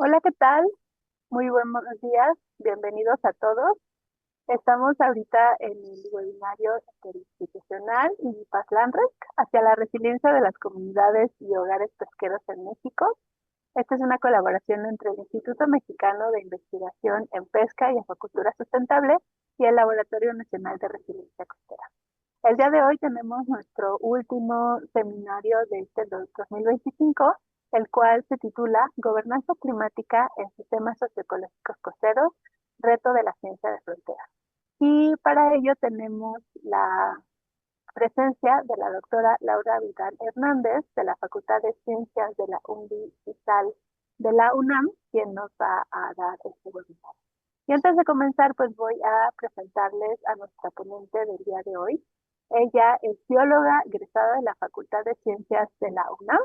Hola, ¿qué tal? Muy buenos días, bienvenidos a todos. Estamos ahorita en el webinario interinstitucional y PASLANREC hacia la resiliencia de las comunidades y hogares pesqueros en México. Esta es una colaboración entre el Instituto Mexicano de Investigación en Pesca y Acuacultura Sustentable y el Laboratorio Nacional de Resiliencia Costera. El día de hoy tenemos nuestro último seminario de este 2025, el cual se titula Gobernanza climática en sistemas socioecológicos costeros, reto de la ciencia de frontera. Y para ello tenemos la presencia de la doctora Laura Vidal Hernández de la Facultad de Ciencias de la UNDI de la UNAM, quien nos va a dar este webinar. Y antes de comenzar, pues voy a presentarles a nuestra ponente del día de hoy. Ella es bióloga egresada de la Facultad de Ciencias de la UNAM,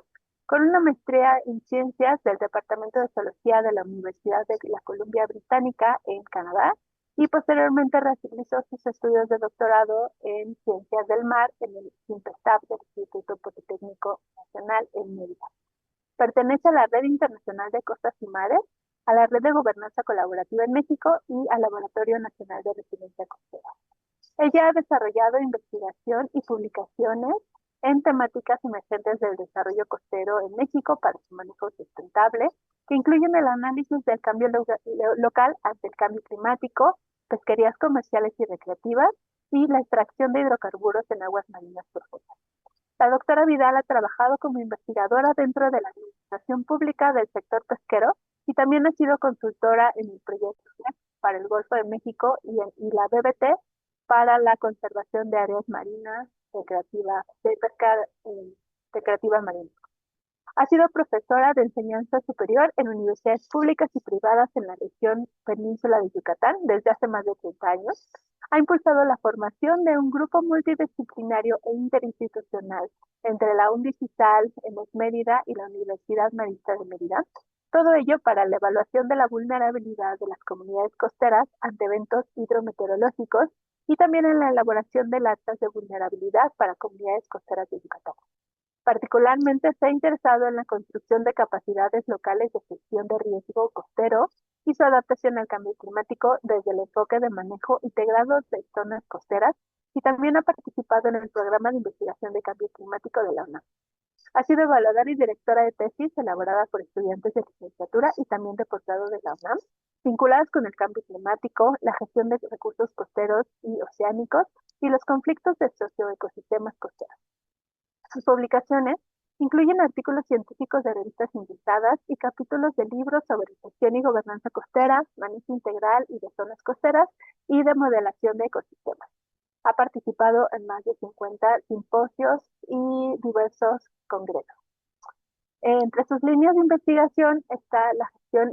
con una maestría en Ciencias del Departamento de Zoología de la Universidad de la Columbia Británica en Canadá, y posteriormente realizó sus estudios de doctorado en Ciencias del Mar en el INPESTAB del Instituto Politécnico Nacional en Mérida. Pertenece a la Red Internacional de Costas y Mares, a la Red de Gobernanza Colaborativa en México y al Laboratorio Nacional de Resiliencia Costera. Ella ha desarrollado investigación y publicaciones en temáticas emergentes del desarrollo costero en México para su manejo sustentable, que incluyen el análisis del cambio local ante el cambio climático, pesquerías comerciales y recreativas, y la extracción de hidrocarburos en aguas marinas profundas. La doctora Vidal ha trabajado como investigadora dentro de la administración pública del sector pesquero y también ha sido consultora en el proyecto para el Golfo de México y la BBT para la conservación de áreas marinas recreativas, de pesca recreativa marina. Ha sido profesora de enseñanza superior en universidades públicas y privadas en la región Península de Yucatán desde hace más de 30 años. Ha impulsado la formación de un grupo multidisciplinario e interinstitucional entre la UNDICISAL en Mérida y la Universidad Marista de Mérida. Todo ello para la evaluación de la vulnerabilidad de las comunidades costeras ante eventos hidrometeorológicos y también en la elaboración de actas de vulnerabilidad para comunidades costeras de Yucatán. Particularmente se ha interesado en la construcción de capacidades locales de gestión de riesgo costero y su adaptación al cambio climático desde el enfoque de manejo integrado de zonas costeras, y también ha participado en el programa de investigación de cambio climático de la UNAM. Ha sido evaluadora y directora de tesis elaborada por estudiantes de licenciatura y también de posgrado de la UNAM, vinculadas con el cambio climático, la gestión de recursos costeros y oceánicos y los conflictos de socioecosistemas costeros. Sus publicaciones incluyen artículos científicos de revistas invitadas y capítulos de libros sobre gestión y gobernanza costera, manejo integral y de zonas costeras y de modelación de ecosistemas. Ha participado en más de 50 simposios y diversos congresos. Entre sus líneas de investigación está la gestión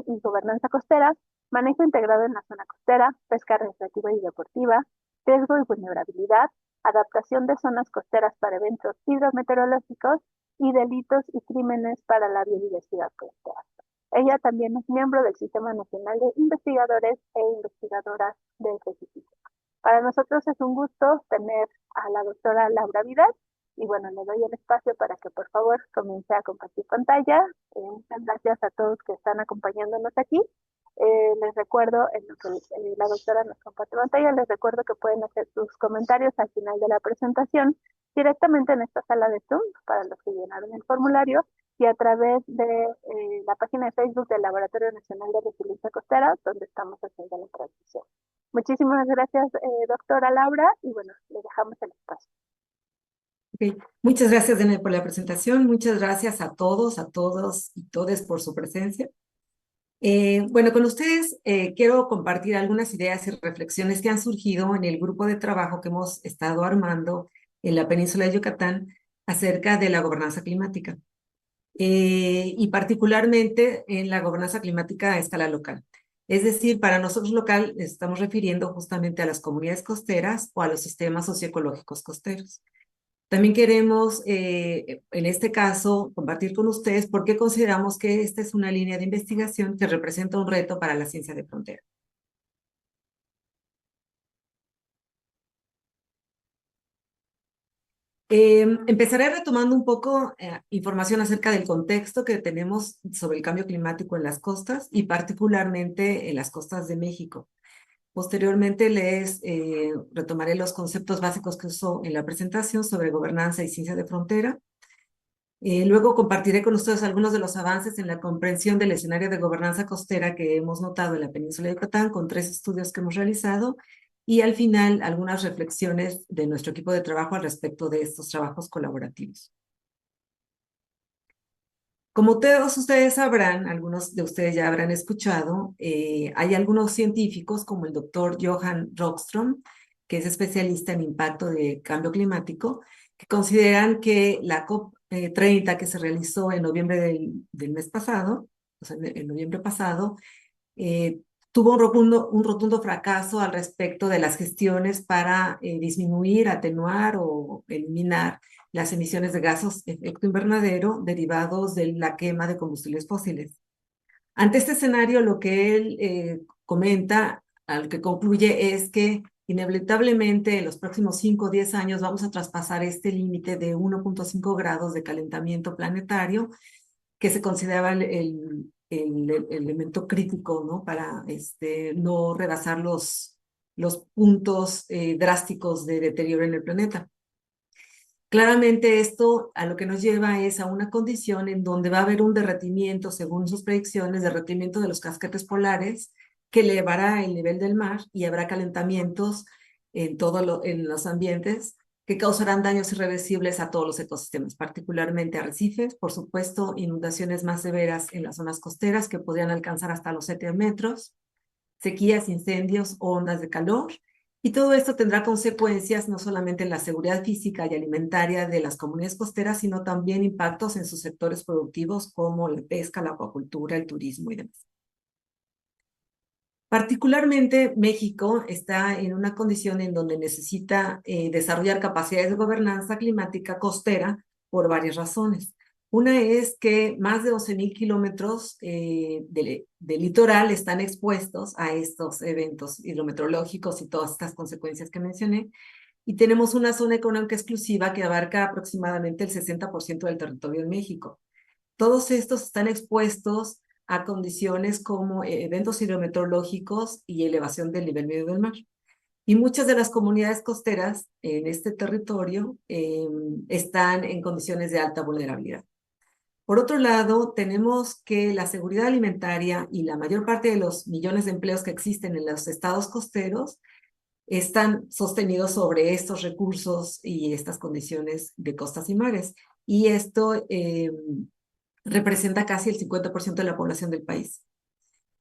y gobernanza costera, manejo integrado en la zona costera, pesca recreativa y deportiva, riesgo y vulnerabilidad, adaptación de zonas costeras para eventos hidrometeorológicos y delitos y crímenes para la biodiversidad costera. Ella también es miembro del Sistema Nacional de Investigadores e Investigadoras del Pacífico. Para nosotros es un gusto tener a la doctora Laura Vidal y bueno, le doy el espacio para que por favor comience a compartir pantalla. Muchas gracias a todos que están acompañándonos aquí. Les recuerdo, en lo que la doctora nos comparte pantalla, les recuerdo que pueden hacer sus comentarios al final de la presentación directamente en esta sala de Zoom para los que llenaron el formulario y a través de la página de Facebook del Laboratorio Nacional de Resiliencia Costera, donde estamos haciendo la transmisión. Muchísimas gracias, doctora Laura, y bueno, le dejamos el espacio. Okay. Muchas gracias, Daniel, por la presentación. Muchas gracias a todos y todes por su presencia. Bueno, con ustedes quiero compartir algunas ideas y reflexiones que han surgido en el grupo de trabajo que hemos estado armando en la península de Yucatán acerca de la gobernanza climática y particularmente en la gobernanza climática a escala local. Es decir, para nosotros local estamos refiriendo justamente a las comunidades costeras o a los sistemas socioecológicos costeros. También queremos, en este caso, compartir con ustedes por qué consideramos que esta es una línea de investigación que representa un reto para la ciencia de frontera. Empezaré retomando un poco información acerca del contexto que tenemos sobre el cambio climático en las costas y particularmente en las costas de México. Posteriormente les retomaré los conceptos básicos que uso en la presentación sobre gobernanza y ciencia de frontera. Luego compartiré con ustedes algunos de los avances en la comprensión del escenario de gobernanza costera que hemos notado en la península de Yucatán con 3 estudios que hemos realizado y al final algunas reflexiones de nuestro equipo de trabajo al respecto de estos trabajos colaborativos. Como todos ustedes sabrán, algunos de ustedes ya habrán escuchado, hay algunos científicos como el doctor Johan Rockström, que es especialista en impacto de cambio climático, que consideran que la COP30 que se realizó en noviembre del mes pasado, o sea, en noviembre pasado, eh, tuvo un rotundo fracaso al respecto de las gestiones para disminuir, atenuar o eliminar las emisiones de gases de efecto invernadero derivados de la quema de combustibles fósiles. Ante este escenario, lo que él comenta, al que concluye, es que inevitablemente en los próximos 5 o 10 años vamos a traspasar este límite de 1.5 grados de calentamiento planetario, que se consideraba el elemento crítico, ¿no? Para no rebasar los puntos drásticos de deterioro en el planeta. Claramente esto a lo que nos lleva es a una condición en donde va a haber un derretimiento, según sus predicciones, derretimiento de los casquetes polares, que elevará el nivel del mar y habrá calentamientos en los ambientes que causarán daños irreversibles a todos los ecosistemas, particularmente arrecifes, por supuesto, inundaciones más severas en las zonas costeras que podrían alcanzar hasta los 7 metros, sequías, incendios o ondas de calor. Y todo esto tendrá consecuencias no solamente en la seguridad física y alimentaria de las comunidades costeras, sino también impactos en sus sectores productivos como la pesca, la acuacultura, el turismo y demás. Particularmente, México está en una condición en donde necesita desarrollar capacidades de gobernanza climática costera por varias razones. Una es que más de 11,000 kilómetros de litoral están expuestos a estos eventos hidrometeorológicos y todas estas consecuencias que mencioné. Y tenemos una zona económica exclusiva que abarca aproximadamente el 60% del territorio de México. Todos estos están expuestos a condiciones como eventos hidrometeorológicos y elevación del nivel medio del mar. Y muchas de las comunidades costeras en este territorio están en condiciones de alta vulnerabilidad. Por otro lado, tenemos que la seguridad alimentaria y la mayor parte de los millones de empleos que existen en los estados costeros están sostenidos sobre estos recursos y estas condiciones de costas y mares. Y esto representa casi el 50% de la población del país.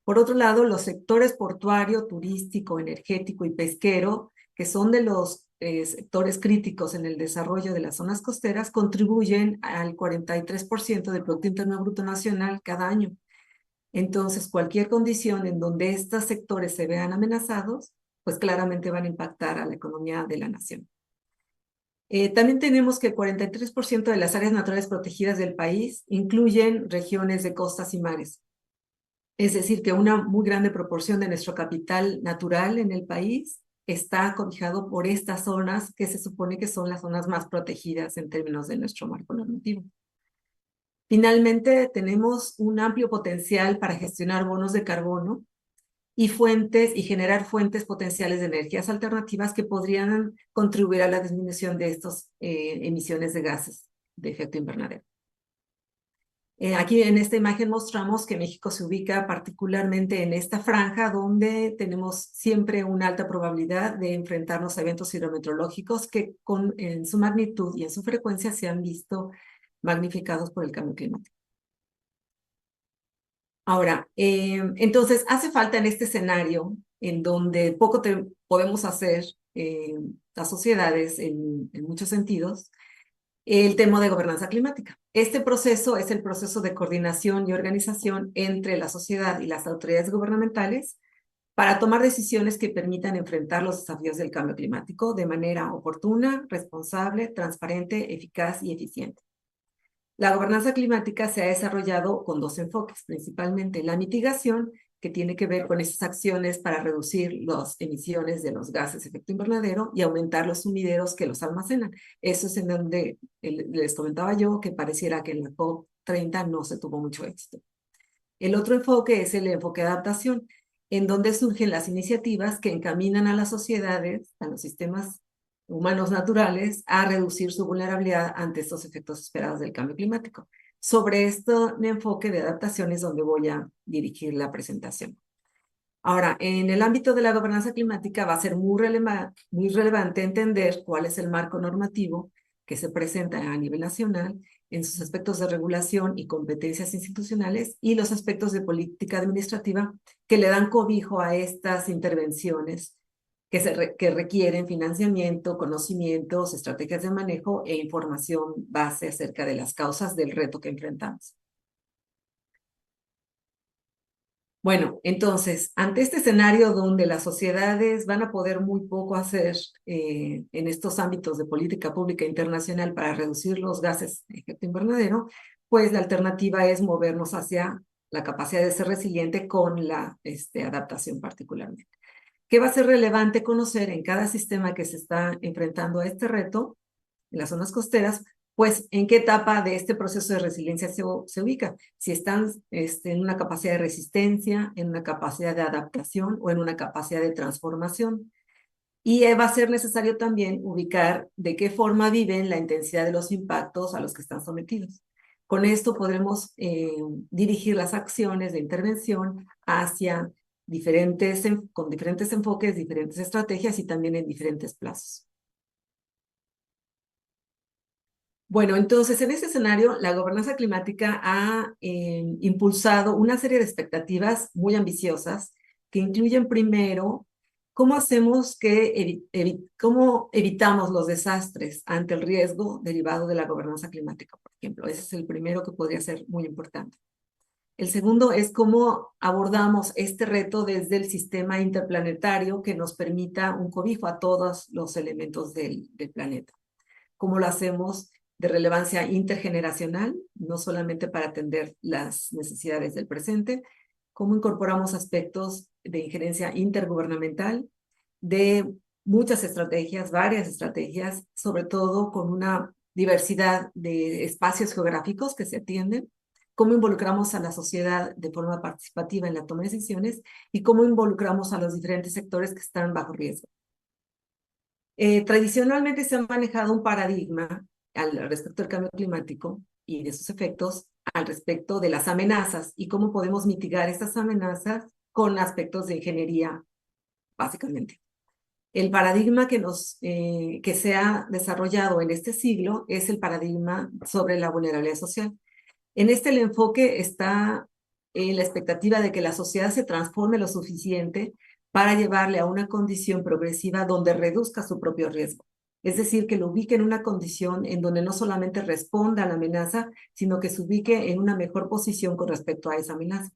Por otro lado, los sectores portuario, turístico, energético y pesquero, que son de los sectores críticos en el desarrollo de las zonas costeras, contribuyen al 43% del Producto Interno Bruto Nacional cada año. Entonces, cualquier condición en donde estos sectores se vean amenazados, pues claramente van a impactar a la economía de la nación. También tenemos que el 43% de las áreas naturales protegidas del país incluyen regiones de costas y mares. Es decir, que una muy grande proporción de nuestro capital natural en el país está cobijado por estas zonas que se supone que son las zonas más protegidas en términos de nuestro marco normativo. Finalmente, tenemos un amplio potencial para gestionar bonos de carbono y generar fuentes potenciales de energías alternativas que podrían contribuir a la disminución de estas emisiones de gases de efecto invernadero. Aquí en esta imagen mostramos que México se ubica particularmente en esta franja donde tenemos siempre una alta probabilidad de enfrentarnos a eventos hidrometeorológicos que en su magnitud y en su frecuencia se han visto magnificados por el cambio climático. Ahora, entonces hace falta en este escenario en donde poco podemos hacer las sociedades en muchos sentidos, el tema de gobernanza climática. Este proceso es el proceso de coordinación y organización entre la sociedad y las autoridades gubernamentales para tomar decisiones que permitan enfrentar los desafíos del cambio climático de manera oportuna, responsable, transparente, eficaz y eficiente. La gobernanza climática se ha desarrollado con 2 enfoques, principalmente la mitigación, que tiene que ver con esas acciones para reducir las emisiones de los gases de efecto invernadero y aumentar los sumideros que los almacenan. Eso es en donde les comentaba yo que pareciera que en la COP30 no se tuvo mucho éxito. El otro enfoque es el enfoque de adaptación, en donde surgen las iniciativas que encaminan a las sociedades, a los sistemas humanos naturales, a reducir su vulnerabilidad ante estos efectos esperados del cambio climático. Sobre este enfoque de adaptación es donde voy a dirigir la presentación. Ahora, en el ámbito de la gobernanza climática va a ser muy relevante entender cuál es el marco normativo que se presenta a nivel nacional en sus aspectos de regulación y competencias institucionales y los aspectos de política administrativa que le dan cobijo a estas intervenciones que requieren financiamiento, conocimientos, estrategias de manejo e información base acerca de las causas del reto que enfrentamos. Bueno, entonces, ante este escenario donde las sociedades van a poder muy poco hacer en estos ámbitos de política pública internacional para reducir los gases de efecto invernadero, pues la alternativa es movernos hacia la capacidad de ser resiliente con la adaptación particularmente. ¿Qué va a ser relevante conocer en cada sistema que se está enfrentando a este reto en las zonas costeras? Pues en qué etapa de este proceso de resiliencia se ubica, si están en una capacidad de resistencia, en una capacidad de adaptación o en una capacidad de transformación. Y va a ser necesario también ubicar de qué forma viven la intensidad de los impactos a los que están sometidos. Con esto podremos dirigir las acciones de intervención hacia con diferentes enfoques, diferentes estrategias y también en diferentes plazos. Bueno, entonces en ese escenario, la gobernanza climática ha impulsado una serie de expectativas muy ambiciosas que incluyen primero cómo hacemos cómo evitamos los desastres ante el riesgo derivado de la gobernanza climática, por ejemplo. Ese es el primero que podría ser muy importante. El segundo es cómo abordamos este reto desde el sistema interplanetario que nos permita un cobijo a todos los elementos del planeta. ¿Cómo lo hacemos de relevancia intergeneracional, no solamente para atender las necesidades del presente? ¿Cómo incorporamos aspectos de injerencia intergubernamental, de muchas estrategias, varias estrategias, sobre todo con una diversidad de espacios geográficos que se atienden? ¿Cómo involucramos a la sociedad de forma participativa en la toma de decisiones? Y cómo involucramos a los diferentes sectores que están bajo riesgo. Tradicionalmente se ha manejado un paradigma al respecto del cambio climático y de sus efectos al respecto de las amenazas y cómo podemos mitigar estas amenazas con aspectos de ingeniería, básicamente. El paradigma que se ha desarrollado en este siglo es el paradigma sobre la vulnerabilidad social. En este el enfoque está la expectativa de que la sociedad se transforme lo suficiente para llevarle a una condición progresiva donde reduzca su propio riesgo. Es decir, que lo ubique en una condición en donde no solamente responda a la amenaza, sino que se ubique en una mejor posición con respecto a esa amenaza.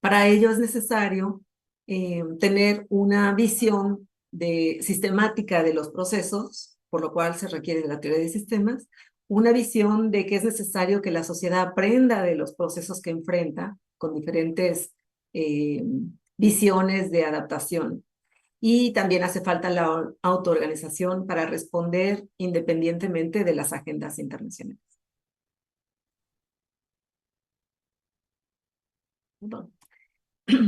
Para ello es necesario tener una visión sistemática de los procesos, por lo cual se requiere de la teoría de sistemas, una visión de que es necesario que la sociedad aprenda de los procesos que enfrenta con diferentes visiones de adaptación. Y también hace falta la autoorganización para responder independientemente de las agendas internacionales. Bueno.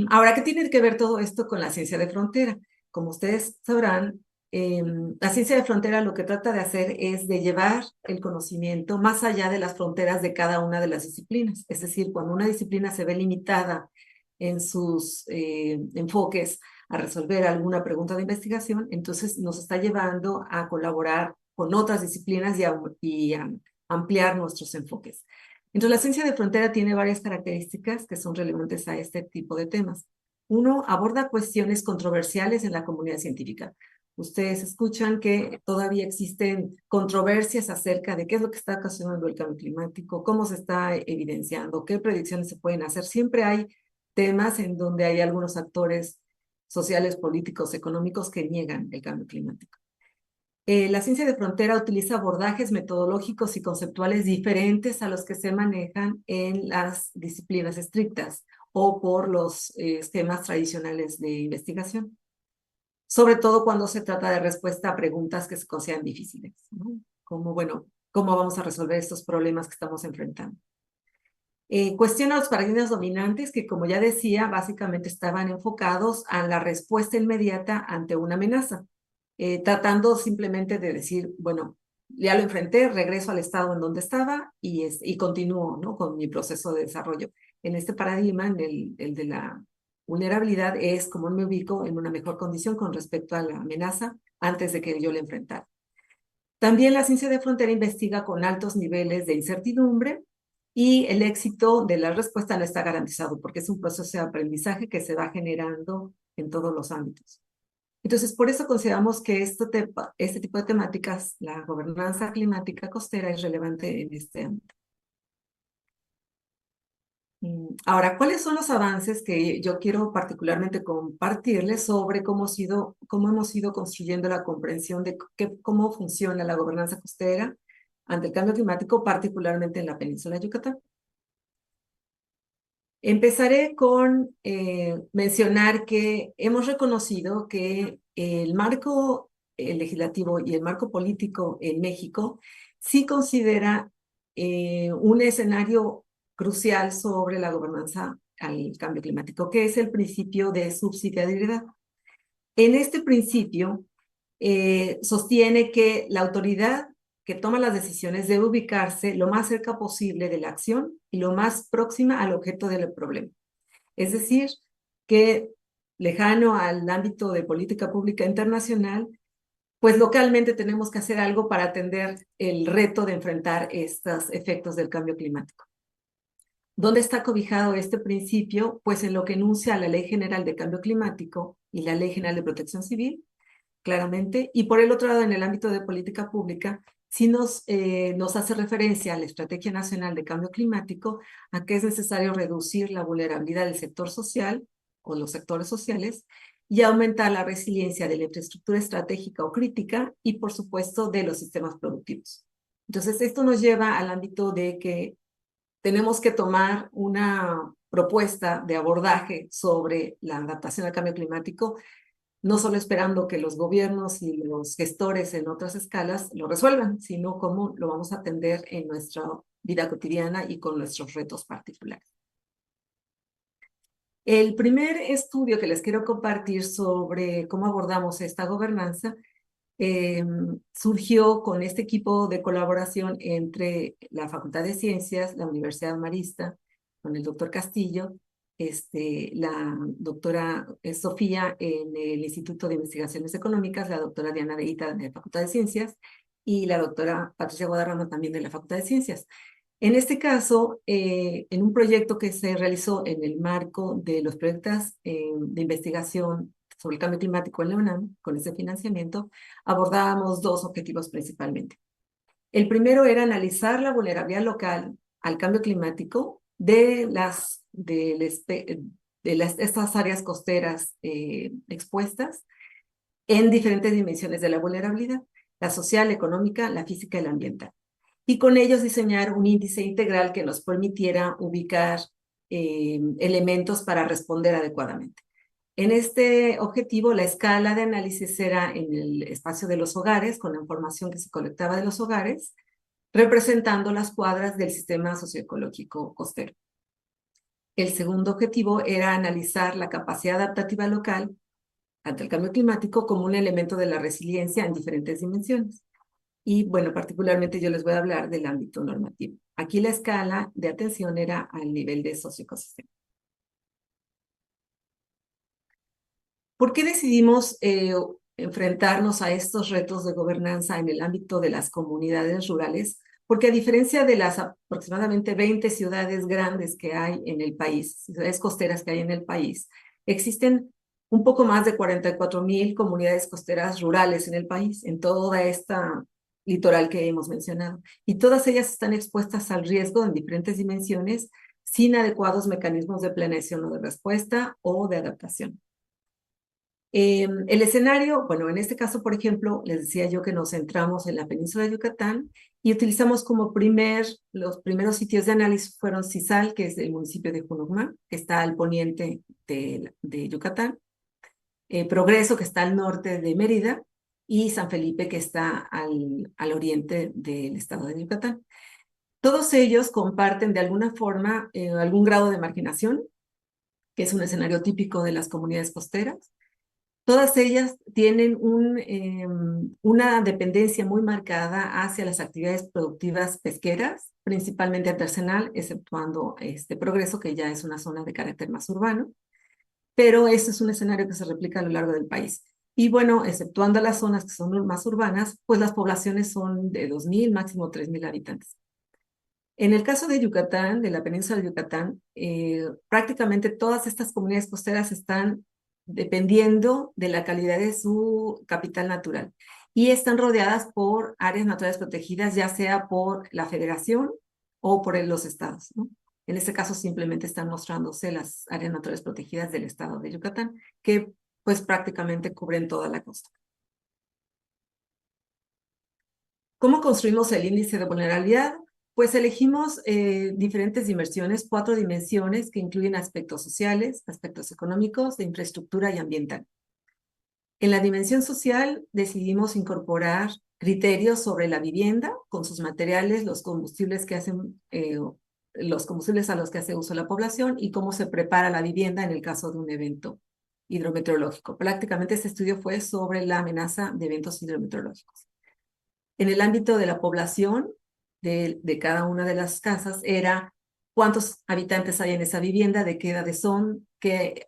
Ahora, ¿qué tiene que ver todo esto con la ciencia de frontera? Como ustedes sabrán, la ciencia de frontera lo que trata de hacer es de llevar el conocimiento más allá de las fronteras de cada una de las disciplinas. Es decir, cuando una disciplina se ve limitada en sus enfoques a resolver alguna pregunta de investigación, entonces nos está llevando a colaborar con otras disciplinas y a ampliar nuestros enfoques. Entonces, la ciencia de frontera tiene varias características que son relevantes a este tipo de temas. Uno, aborda cuestiones controversiales en la comunidad científica. Ustedes escuchan que todavía existen controversias acerca de qué es lo que está ocasionando el cambio climático, cómo se está evidenciando, qué predicciones se pueden hacer. Siempre hay temas en donde hay algunos actores sociales, políticos, económicos que niegan el cambio climático. La ciencia de frontera utiliza abordajes metodológicos y conceptuales diferentes a los que se manejan en las disciplinas estrictas o por los esquemas tradicionales de investigación, sobre todo cuando se trata de respuesta a preguntas que se consideran difíciles, ¿no? Como, bueno, ¿cómo vamos a resolver estos problemas que estamos enfrentando? Cuestiona los paradigmas dominantes que, como ya decía, básicamente estaban enfocados a la respuesta inmediata ante una amenaza, tratando simplemente de decir, bueno, ya lo enfrenté, regreso al estado en donde estaba y continúo, ¿no?, con mi proceso de desarrollo. En este paradigma, el de la vulnerabilidad, es cómo me ubico en una mejor condición con respecto a la amenaza antes de que yo la enfrentara. También la ciencia de frontera investiga con altos niveles de incertidumbre y el éxito de la respuesta no está garantizado porque es un proceso de aprendizaje que se va generando en todos los ámbitos. Entonces, por eso consideramos que este tipo de temáticas, la gobernanza climática costera, es relevante en este ámbito. Ahora, ¿cuáles son los avances que yo quiero particularmente compartirles sobre cómo hemos ido construyendo la comprensión de cómo funciona la gobernanza costera ante el cambio climático, particularmente en la península de Yucatán? Empezaré con mencionar que hemos reconocido que el marco legislativo y el marco político en México sí considera un escenario crucial sobre la gobernanza al cambio climático, que es el principio de subsidiariedad. En este principio sostiene que la autoridad que toma las decisiones debe ubicarse lo más cerca posible de la acción y lo más próxima al objeto del problema. Es decir, que lejano al ámbito de política pública internacional, pues localmente tenemos que hacer algo para atender el reto de enfrentar estos efectos del cambio climático. ¿Dónde está cobijado este principio? Pues en lo que enuncia la Ley General de Cambio Climático y la Ley General de Protección Civil, claramente. Y por el otro lado, en el ámbito de política pública, sí nos hace referencia a la Estrategia Nacional de Cambio Climático, a que es necesario reducir la vulnerabilidad del sector social o los sectores sociales y aumentar la resiliencia de la infraestructura estratégica o crítica y, por supuesto, de los sistemas productivos. Entonces, esto nos lleva al ámbito de que tenemos que tomar una propuesta de abordaje sobre la adaptación al cambio climático, no solo esperando que los gobiernos y los gestores en otras escalas lo resuelvan, sino cómo lo vamos a atender en nuestra vida cotidiana y con nuestros retos particulares. El primer estudio que les quiero compartir sobre cómo abordamos esta gobernanza surgió con este equipo de colaboración entre la Facultad de Ciencias, la Universidad Marista, con el doctor Castillo, la doctora Sofía en el Instituto de Investigaciones Económicas, la doctora Diana Deita de la Facultad de Ciencias y la doctora Patricia Guadarrama también de la Facultad de Ciencias. En este caso, en un proyecto que se realizó en el marco de los proyectos de investigación sobre el cambio climático en la UNAM, con ese financiamiento, abordábamos dos objetivos principalmente. El primero era analizar la vulnerabilidad local al cambio climático de estas áreas costeras expuestas en diferentes dimensiones de la vulnerabilidad: la social, la económica, la física y la ambiental. Y con ellos diseñar un índice integral que nos permitiera ubicar elementos para responder adecuadamente. En este objetivo, la escala de análisis era en el espacio de los hogares, con la información que se colectaba de los hogares, representando las cuadras del sistema socioecológico costero. El segundo objetivo era analizar la capacidad adaptativa local ante el cambio climático como un elemento de la resiliencia en diferentes dimensiones. Y bueno, particularmente yo les voy a hablar del ámbito normativo. Aquí la escala de atención era al nivel de socioecosistema. ¿Por qué decidimos enfrentarnos a estos retos de gobernanza en el ámbito de las comunidades rurales? Porque a diferencia de las aproximadamente 20 ciudades grandes que hay en el país, ciudades costeras que hay en el país, existen un poco más de 44,000 comunidades costeras rurales en el país, en toda esta litoral que hemos mencionado. Y todas ellas están expuestas al riesgo en diferentes dimensiones, sin adecuados mecanismos de planeación o de respuesta o de adaptación. El escenario, bueno, en este caso, por ejemplo, les decía yo que nos centramos en la península de Yucatán y utilizamos los primeros sitios de análisis fueron Cizal, que es el municipio de Junucmá, que está al poniente de Yucatán, Progreso, que está al norte de Mérida, y San Felipe, que está al oriente del estado de Yucatán. Todos ellos comparten de alguna forma algún grado de marginación, que es un escenario típico de las comunidades costeras. Todas ellas tienen una dependencia muy marcada hacia las actividades productivas pesqueras, principalmente artesanal, exceptuando este Progreso, que ya es una zona de carácter más urbano, pero este es un escenario que se replica a lo largo del país. Y bueno, exceptuando las zonas que son más urbanas, pues las poblaciones son de 2.000, máximo 3.000 habitantes. En el caso de Yucatán, de la península de Yucatán, prácticamente todas estas comunidades costeras están dependiendo de la calidad de su capital natural y están rodeadas por áreas naturales protegidas, ya sea por la federación o por los estados, ¿no? En este caso simplemente están mostrándose las áreas naturales protegidas del estado de Yucatán, que pues prácticamente cubren toda la costa. ¿Cómo construimos el índice de vulnerabilidad? Pues elegimos diferentes dimensiones, 4 dimensiones que incluyen aspectos sociales, aspectos económicos, de infraestructura y ambiental. En la dimensión social decidimos incorporar criterios sobre la vivienda con sus materiales, los combustibles los combustibles a los que hace uso la población y cómo se prepara la vivienda en el caso de un evento hidrometeorológico. Prácticamente este estudio fue sobre la amenaza de eventos hidrometeorológicos. En el ámbito de la población de cada una de las casas era cuántos habitantes hay en esa vivienda, de qué edades son, qué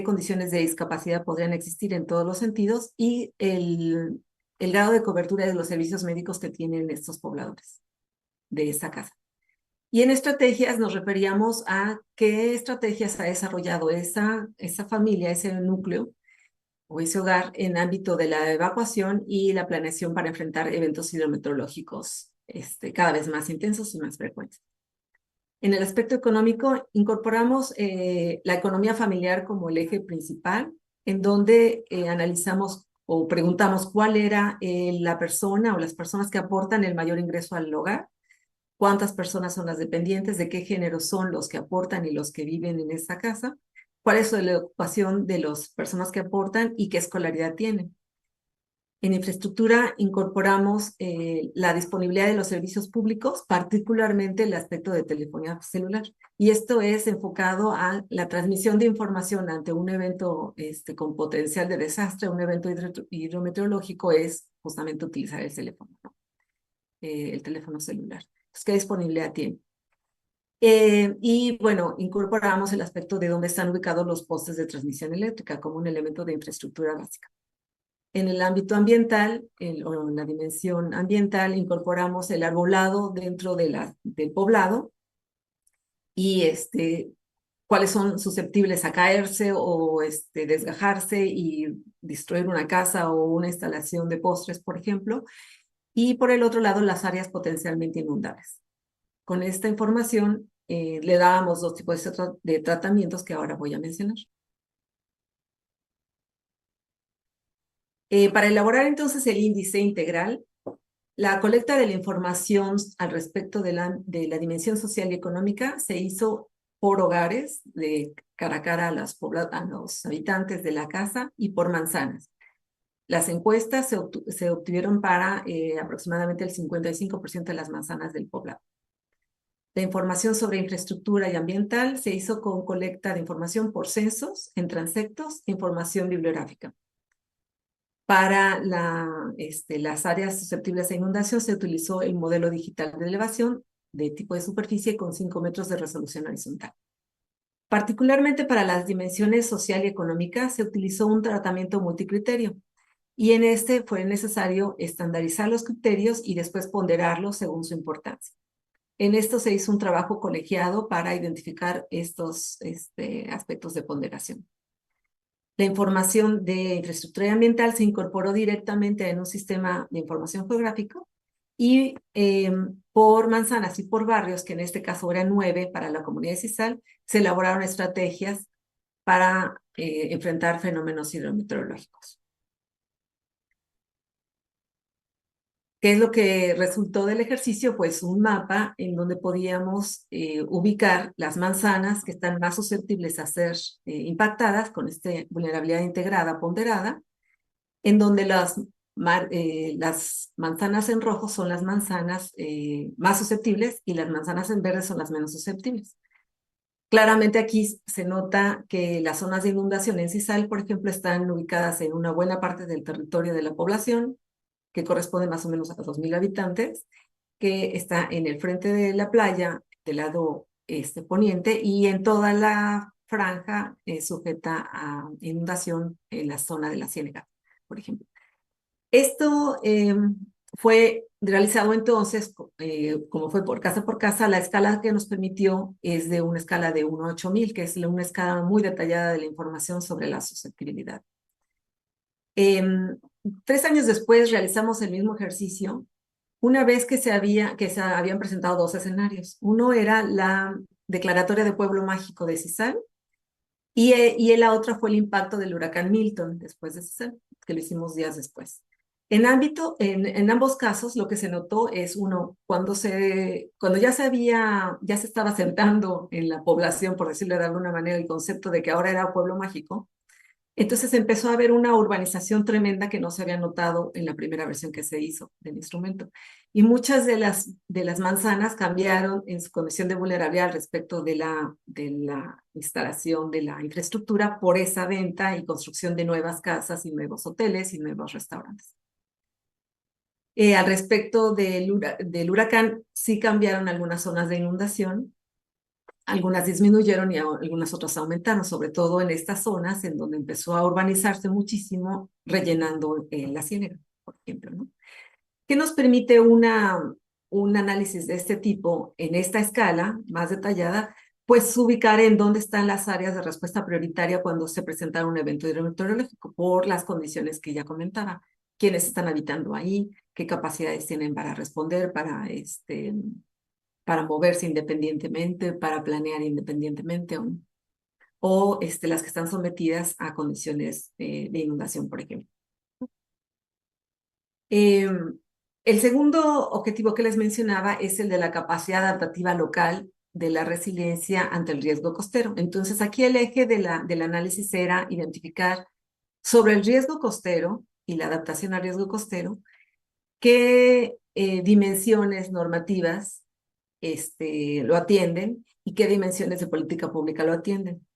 condiciones de discapacidad podrían existir en todos los sentidos y el grado de cobertura de los servicios médicos que tienen estos pobladores de esa casa. Y en estrategias nos referíamos a qué estrategias ha desarrollado esa familia, ese núcleo, o ese hogar en ámbito de la evacuación y la planeación para enfrentar eventos hidrometeorológicos cada vez más intensos y más frecuentes. En el aspecto económico, incorporamos la economía familiar como el eje principal, en donde analizamos o preguntamos cuál era la persona o las personas que aportan el mayor ingreso al hogar, cuántas personas son las dependientes, de qué género son los que aportan y los que viven en esa casa, cuál es la ocupación de las personas que aportan y qué escolaridad tienen. En infraestructura incorporamos la disponibilidad de los servicios públicos, particularmente el aspecto de telefonía celular. Y esto es enfocado a la transmisión de información ante un evento con potencial de desastre, un evento hidrometeorológico, es justamente utilizar el teléfono, ¿no? El teléfono celular. Entonces, ¿qué disponibilidad tiene? Y bueno, incorporamos el aspecto de dónde están ubicados los postes de transmisión eléctrica como un elemento de infraestructura básica. En el ámbito ambiental, o en la dimensión ambiental, incorporamos el arbolado dentro del poblado y cuáles son susceptibles a caerse o desgajarse y destruir una casa o una instalación de postres, por ejemplo. Y por el otro lado, las áreas potencialmente inundables. Con esta información le dábamos 2 tipos de tratamientos que ahora voy a mencionar. Para elaborar entonces el índice integral, la colecta de la información al respecto de la dimensión social y económica se hizo por hogares, de cara a cara a los habitantes de la casa y por manzanas. Las encuestas se obtuvieron para aproximadamente el 55% de las manzanas del poblado. La información sobre infraestructura y ambiental se hizo con colecta de información por censos, en transectos e información bibliográfica. Para las áreas susceptibles a inundación se utilizó el modelo digital de elevación de tipo de superficie con 5 metros de resolución horizontal. Particularmente para las dimensiones social y económica se utilizó un tratamiento multicriterio y en este fue necesario estandarizar los criterios y después ponderarlos según su importancia. En esto se hizo un trabajo colegiado para identificar estos aspectos de ponderación. La información de infraestructura ambiental se incorporó directamente en un sistema de información geográfico y por manzanas y por barrios, que en este caso eran 9 para la comunidad de Cizal, se elaboraron estrategias para enfrentar fenómenos hidrometeorológicos. ¿Qué es lo que resultó del ejercicio? Pues un mapa en donde podíamos ubicar las manzanas que están más susceptibles a ser impactadas con esta vulnerabilidad integrada ponderada, en donde las manzanas en rojo son las manzanas más susceptibles y las manzanas en verde son las menos susceptibles. Claramente aquí se nota que las zonas de inundación en Sisal, por ejemplo, están ubicadas en una buena parte del territorio de la población, que corresponde más o menos a 2.000 habitantes, que está en el frente de la playa, del lado poniente, y en toda la franja sujeta a inundación en la zona de la Ciénaga, por ejemplo. Esto fue realizado entonces, como fue por casa, la escala que nos permitió es de una escala de 1 a 8.000, que es una escala muy detallada de la información sobre la susceptibilidad. 3 años después realizamos el mismo ejercicio, una vez que se habían presentado 2 escenarios. Uno era la declaratoria de pueblo mágico de Sisal, y la otra fue el impacto del huracán Milton después de Sisal, que lo hicimos días después. En ambos casos, lo que se notó es, uno, cuando ya se estaba sentando en la población, por decirlo de alguna manera, el concepto de que ahora era pueblo mágico, entonces empezó a haber una urbanización tremenda que no se había notado en la primera versión que se hizo del instrumento. Y muchas de las manzanas cambiaron en su condición de vulnerabilidad respecto de la instalación de la infraestructura por esa venta y construcción de nuevas casas y nuevos hoteles y nuevos restaurantes. Al respecto del huracán, sí cambiaron algunas zonas de inundación, algunas disminuyeron y algunas otras aumentaron, sobre todo en estas zonas en donde empezó a urbanizarse muchísimo, rellenando la ciénaga, por ejemplo, ¿no? ¿Qué nos permite un análisis de este tipo en esta escala más detallada? Pues ubicar en dónde están las áreas de respuesta prioritaria cuando se presenta un evento hidrometeorológico, por las condiciones que ya comentaba. ¿Quiénes están habitando ahí? ¿Qué capacidades tienen para responder, para moverse independientemente, para planear independientemente, o las que están sometidas a condiciones de inundación, por ejemplo? El segundo objetivo que les mencionaba es el de la capacidad adaptativa local de la resiliencia ante el riesgo costero. Entonces, aquí el eje del análisis era identificar sobre el riesgo costero y la adaptación al riesgo costero, qué dimensiones normativas lo atienden y qué dimensiones de política pública lo atienden.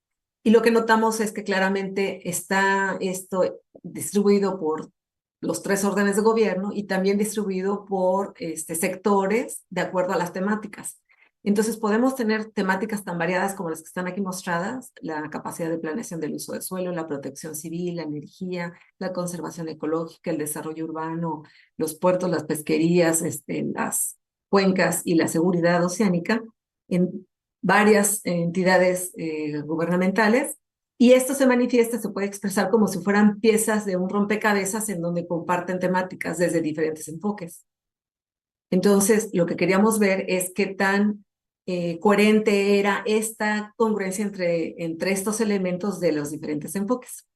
Y lo que notamos es que claramente está esto distribuido por los 3 órdenes de gobierno y también distribuido por sectores de acuerdo a las temáticas. Entonces podemos tener temáticas tan variadas como las que están aquí mostradas: la capacidad de planeación del uso de suelo, la protección civil, la energía, la conservación ecológica, el desarrollo urbano, los puertos, las pesquerías, las cuencas y la seguridad oceánica, en varias entidades gubernamentales. Y esto se puede expresar como si fueran piezas de un rompecabezas en donde comparten temáticas desde diferentes enfoques. Entonces, lo que queríamos ver es qué tan coherente era esta congruencia entre estos elementos de los diferentes enfoques.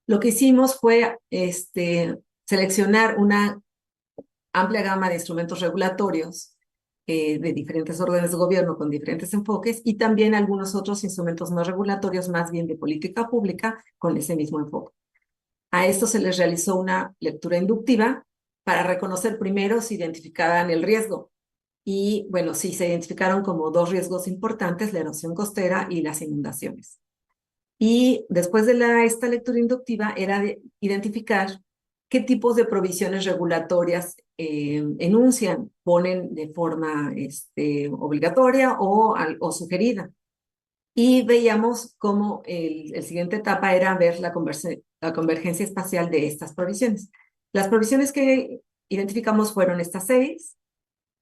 Lo que hicimos fue seleccionar una amplia gama de instrumentos regulatorios de diferentes órdenes de gobierno con diferentes enfoques, y también algunos otros instrumentos no regulatorios, más bien de política pública, con ese mismo enfoque. A esto se les realizó una lectura inductiva para reconocer primero si identificaban el riesgo. Y bueno, sí, se identificaron como 2 riesgos importantes: la erosión costera y las inundaciones. Y después de esta lectura inductiva era identificar qué tipos de provisiones regulatorias enuncian, ponen de forma obligatoria o sugerida. Y veíamos cómo la siguiente etapa era ver la convergencia espacial de estas provisiones. Las provisiones que identificamos fueron estas 6,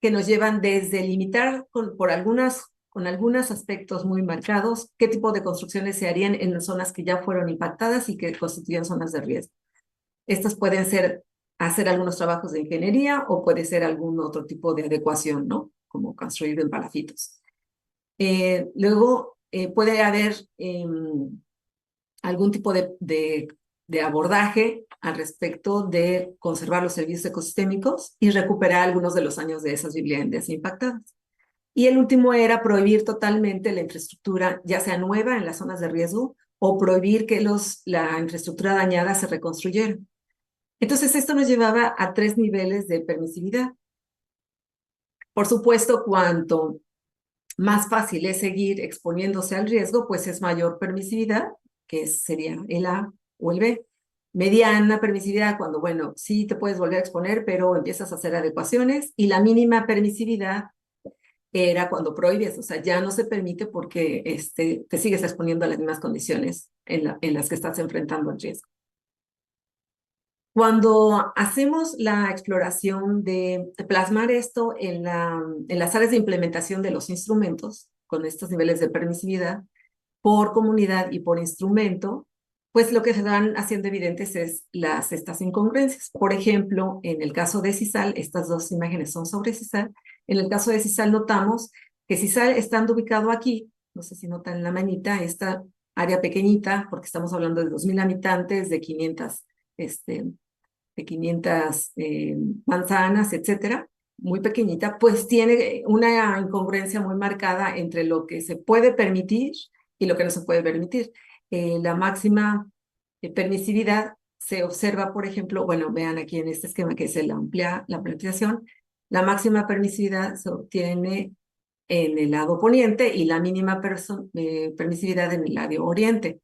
que nos llevan desde limitar con algunos aspectos muy marcados qué tipo de construcciones se harían en las zonas que ya fueron impactadas y que constituyen zonas de riesgo. Estas pueden ser hacer algunos trabajos de ingeniería o puede ser algún otro tipo de adecuación, ¿no? Como construir en palafitos. Luego, puede haber algún tipo de abordaje al respecto de conservar los servicios ecosistémicos y recuperar algunos de los años de esas viviendas impactadas. Y el último era prohibir totalmente la infraestructura, ya sea nueva en las zonas de riesgo, o prohibir que la infraestructura dañada se reconstruyera. Entonces, esto nos llevaba a 3 niveles de permisividad. Por supuesto, cuanto más fácil es seguir exponiéndose al riesgo, pues es mayor permisividad, que sería el A o el B. Mediana permisividad, cuando, bueno, sí te puedes volver a exponer, pero empiezas a hacer adecuaciones. Y la mínima permisividad era cuando prohíbes, o sea, ya no se permite porque te sigues exponiendo a las mismas condiciones en las que estás enfrentando el riesgo. Cuando hacemos la exploración de plasmar esto en las áreas de implementación de los instrumentos, con estos niveles de permisividad, por comunidad y por instrumento, pues lo que se van haciendo evidentes es estas incongruencias. Por ejemplo, en el caso de CISAL, estas 2 imágenes son sobre CISAL. En el caso de CISAL notamos que CISAL estando ubicado aquí, no sé si notan en la manita, esta área pequeñita, porque estamos hablando de 2,000 habitantes, de 500 manzanas, etcétera, muy pequeñita, pues tiene una incongruencia muy marcada entre lo que se puede permitir y lo que no se puede permitir. La máxima permisividad se observa, por ejemplo, bueno, vean aquí en este esquema que es la ampliación, la máxima permisividad se obtiene en el lado poniente y la mínima permisividad en el lado oriente.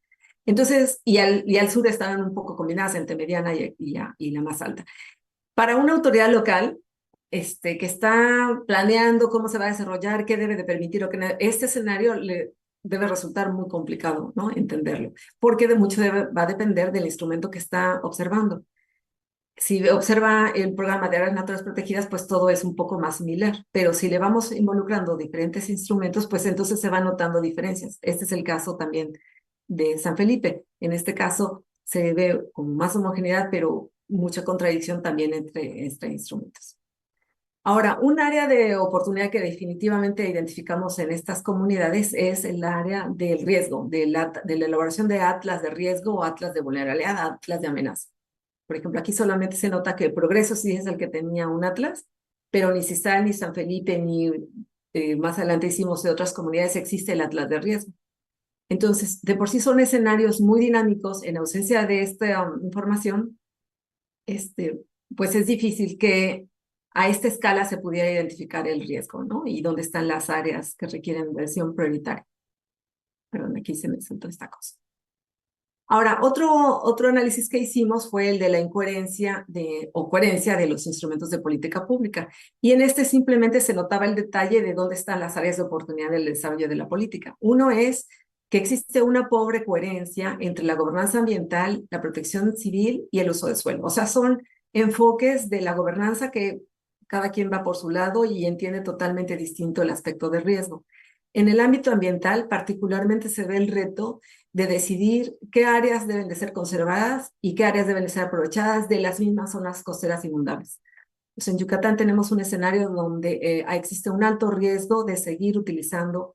Entonces, y al sur estaban un poco combinadas entre mediana y la más alta. Para una autoridad local, que está planeando cómo se va a desarrollar, qué debe de permitir o qué no, este escenario le debe resultar muy complicado, ¿no? Entenderlo, porque de mucho va a depender del instrumento que está observando. Si observa el programa de áreas naturales protegidas, pues todo es un poco más similar, pero si le vamos involucrando diferentes instrumentos, pues entonces se van notando diferencias. Este es el caso también de San Felipe. En este caso se ve como más homogeneidad, pero mucha contradicción también entre instrumentos. Ahora, un área de oportunidad que definitivamente identificamos en estas comunidades es el área del riesgo, de la elaboración de atlas de riesgo o atlas de vulnerabilidad, atlas de amenaza. Por ejemplo, aquí solamente se nota que Progreso sí es el que tenía un atlas, pero ni CISAL, ni San Felipe, ni más adelante hicimos de otras comunidades existe el atlas de riesgo. Entonces, de por sí son escenarios muy dinámicos. En ausencia de esta información, pues es difícil que a esta escala se pudiera identificar el riesgo, ¿no? Y dónde están las áreas que requieren inversión prioritaria. Perdón, aquí se me saltó esta cosa. Ahora, otro análisis que hicimos fue el de la incoherencia o coherencia de los instrumentos de política pública. Y en este simplemente se notaba el detalle de dónde están las áreas de oportunidad del desarrollo de la política. Uno es que existe una pobre coherencia entre la gobernanza ambiental, la protección civil y el uso de suelo. O sea, son enfoques de la gobernanza que cada quien va por su lado y entiende totalmente distinto el aspecto de riesgo. En el ámbito ambiental, particularmente se ve el reto de decidir qué áreas deben de ser conservadas y qué áreas deben de ser aprovechadas de las mismas zonas costeras inundables. Pues en Yucatán tenemos un escenario donde existe un alto riesgo de seguir utilizando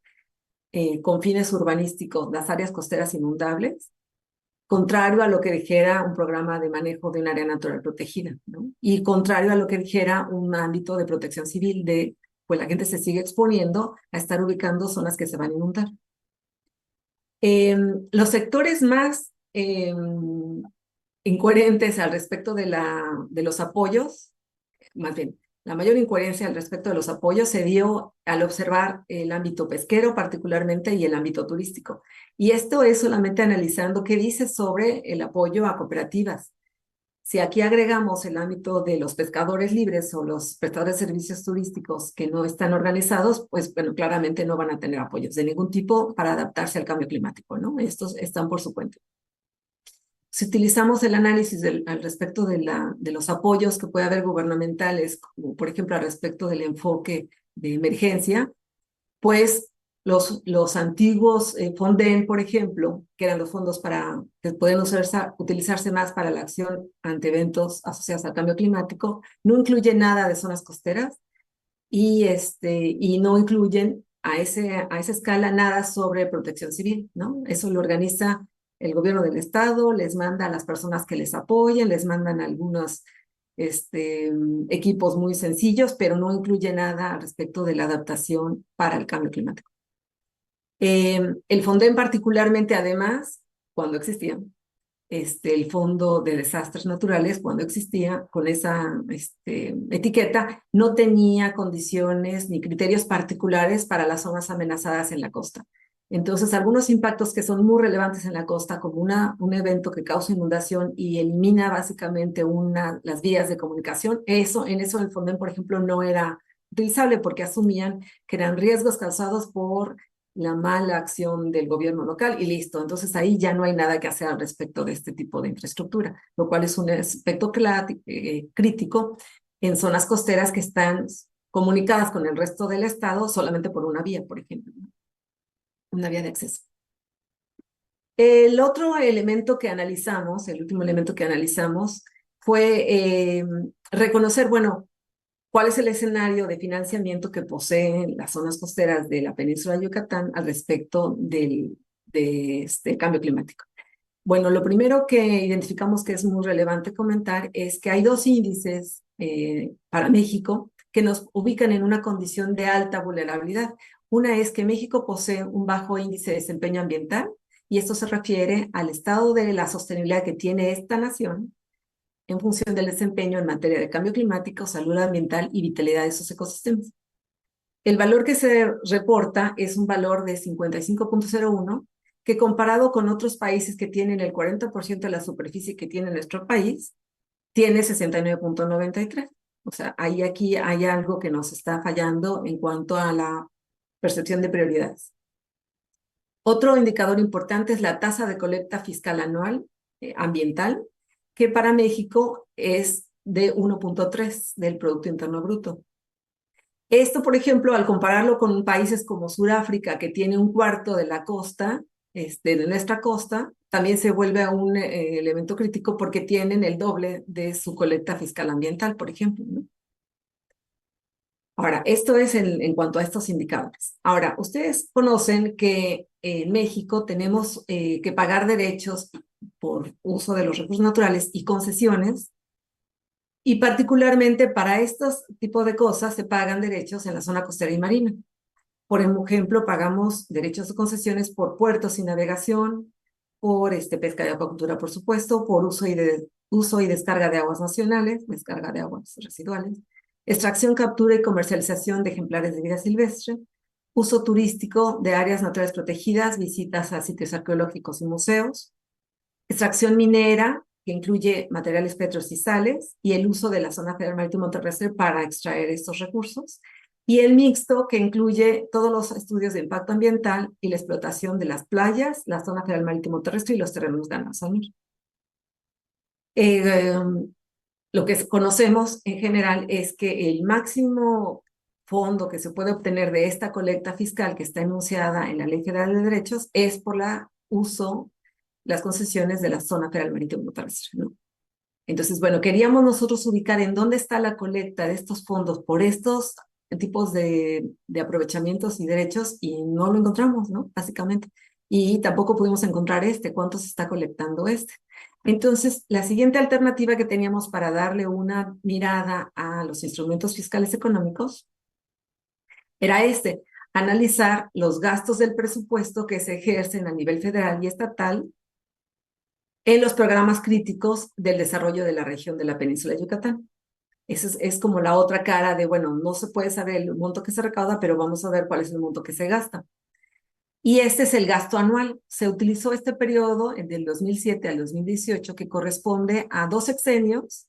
con fines urbanísticos las áreas costeras inundables, contrario a lo que dijera un programa de manejo de un área natural protegida, ¿no? Y contrario a lo que dijera un ámbito de protección civil pues la gente se sigue exponiendo a estar ubicando zonas que se van a inundar. Los sectores más incoherentes al respecto de los apoyos, más bien, la mayor incoherencia al respecto de los apoyos se dio al observar el ámbito pesquero particularmente y el ámbito turístico. Y esto es solamente analizando qué dice sobre el apoyo a cooperativas. Si aquí agregamos el ámbito de los pescadores libres o los prestadores de servicios turísticos que no están organizados, pues bueno, claramente no van a tener apoyos de ningún tipo para adaptarse al cambio climático, ¿no? Estos están por su cuenta. Si utilizamos el análisis al respecto de los apoyos que puede haber gubernamentales, como por ejemplo al respecto del enfoque de emergencia, pues los antiguos Fonden, por ejemplo, que eran los fondos que pueden utilizarse más para la acción ante eventos asociados al cambio climático, no incluyen nada de zonas costeras y no incluyen a esa escala nada sobre protección civil, ¿no? Eso lo organiza el gobierno del estado, les manda a las personas que les apoyen, les mandan algunos equipos muy sencillos, pero no incluye nada al respecto de la adaptación para el cambio climático. El FONDEM particularmente, además, cuando existía, el Fondo de Desastres Naturales, cuando existía con esa etiqueta, no tenía condiciones ni criterios particulares para las zonas amenazadas en la costa. Entonces, algunos impactos que son muy relevantes en la costa, como un evento que causa inundación y elimina básicamente las vías de comunicación, en eso el FONDEM, por ejemplo, no era utilizable porque asumían que eran riesgos causados por la mala acción del gobierno local y listo. Entonces ahí ya no hay nada que hacer al respecto de este tipo de infraestructura, lo cual es un aspecto crítico en zonas costeras que están comunicadas con el resto del estado solamente por una vía, por ejemplo, ¿no? Una vía de acceso. El otro elemento que analizamos, el último elemento que analizamos, fue reconocer, bueno, ¿cuál es el escenario de financiamiento que poseen las zonas costeras de la península de Yucatán al respecto de este cambio climático? Bueno, lo primero que identificamos que es muy relevante comentar es que hay dos índices para México que nos ubican en una condición de alta vulnerabilidad. Una es que México posee un bajo índice de desempeño ambiental y esto se refiere al estado de la sostenibilidad que tiene esta nación en función del desempeño en materia de cambio climático, salud ambiental y vitalidad de sus ecosistemas. El valor que se reporta es un valor de 55.01, que comparado con otros países que tienen el 40% de la superficie que tiene nuestro país, tiene 69.93. O sea, aquí hay algo que nos está fallando en cuanto a la percepción de prioridades. Otro indicador importante es la tasa de colecta fiscal anual ambiental, que para México es de 1.3 del Producto Interno Bruto. Esto, por ejemplo, al compararlo con países como Sudáfrica, que tiene un cuarto de la costa, de nuestra costa, también se vuelve un elemento crítico porque tienen el doble de su colecta fiscal ambiental, por ejemplo, ¿no? Ahora, esto es en cuanto a estos indicadores. Ahora, ustedes conocen que en México tenemos que pagar derechos por uso de los recursos naturales y concesiones, y particularmente para estos tipos de cosas se pagan derechos en la zona costera y marina. Por ejemplo, pagamos derechos de concesiones por puertos y navegación, por pesca y acuacultura, por supuesto, por uso y descarga de aguas nacionales, descarga de aguas residuales, extracción, captura y comercialización de ejemplares de vida silvestre, uso turístico de áreas naturales protegidas, visitas a sitios arqueológicos y museos, extracción minera, que incluye materiales petros y sales, y el uso de la zona federal marítimo terrestre para extraer estos recursos, y el mixto, que incluye todos los estudios de impacto ambiental y la explotación de las playas, la zona federal marítimo terrestre y los terrenos ganados al mar. Lo que conocemos en general es que el máximo fondo que se puede obtener de esta colecta fiscal que está enunciada en la Ley Federal de Derechos es por las concesiones de la zona federal marítimo terrestre, ¿no? Entonces, bueno, queríamos nosotros ubicar en dónde está la colecta de estos fondos por estos tipos de aprovechamientos y derechos y no lo encontramos, ¿no? Básicamente. Y tampoco pudimos encontrar cuánto se está colectando Entonces, la siguiente alternativa que teníamos para darle una mirada a los instrumentos fiscales económicos era analizar los gastos del presupuesto que se ejercen a nivel federal y estatal en los programas críticos del desarrollo de la región de la península de Yucatán. Esa es como la otra cara de, bueno, no se puede saber el monto que se recauda, pero vamos a ver cuál es el monto que se gasta. Y este es el gasto anual. Se utilizó este periodo del 2007 al 2018, que corresponde a 2 sexenios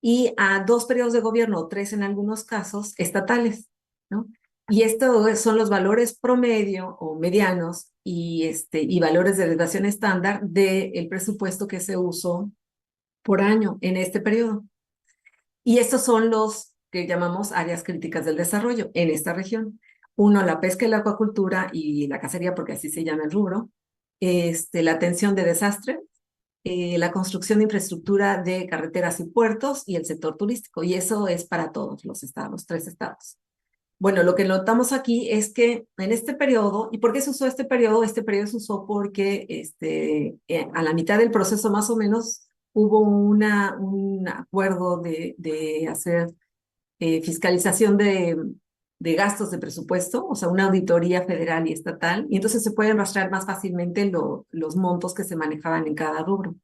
y a 2 periodos de gobierno, 3 en algunos casos, estatales, ¿no? Y estos son los valores promedio o medianos y valores de desviación estándar del presupuesto que se usó por año en este periodo. Y estos son los que llamamos áreas críticas del desarrollo en esta región. Uno, la pesca y la acuacultura y la cacería, porque así se llama el rubro. La atención de desastres, la construcción de infraestructura de carreteras y puertos y el sector turístico. Y eso es para todos los estados, 3 estados. Bueno, lo que notamos aquí es que en este periodo, ¿y por qué se usó este periodo? Este periodo se usó porque a la mitad del proceso más o menos hubo un acuerdo de hacer fiscalización de gastos de presupuesto, o sea, una auditoría federal y estatal, y entonces se pueden rastrear más fácilmente los montos que se manejaban en cada rubro.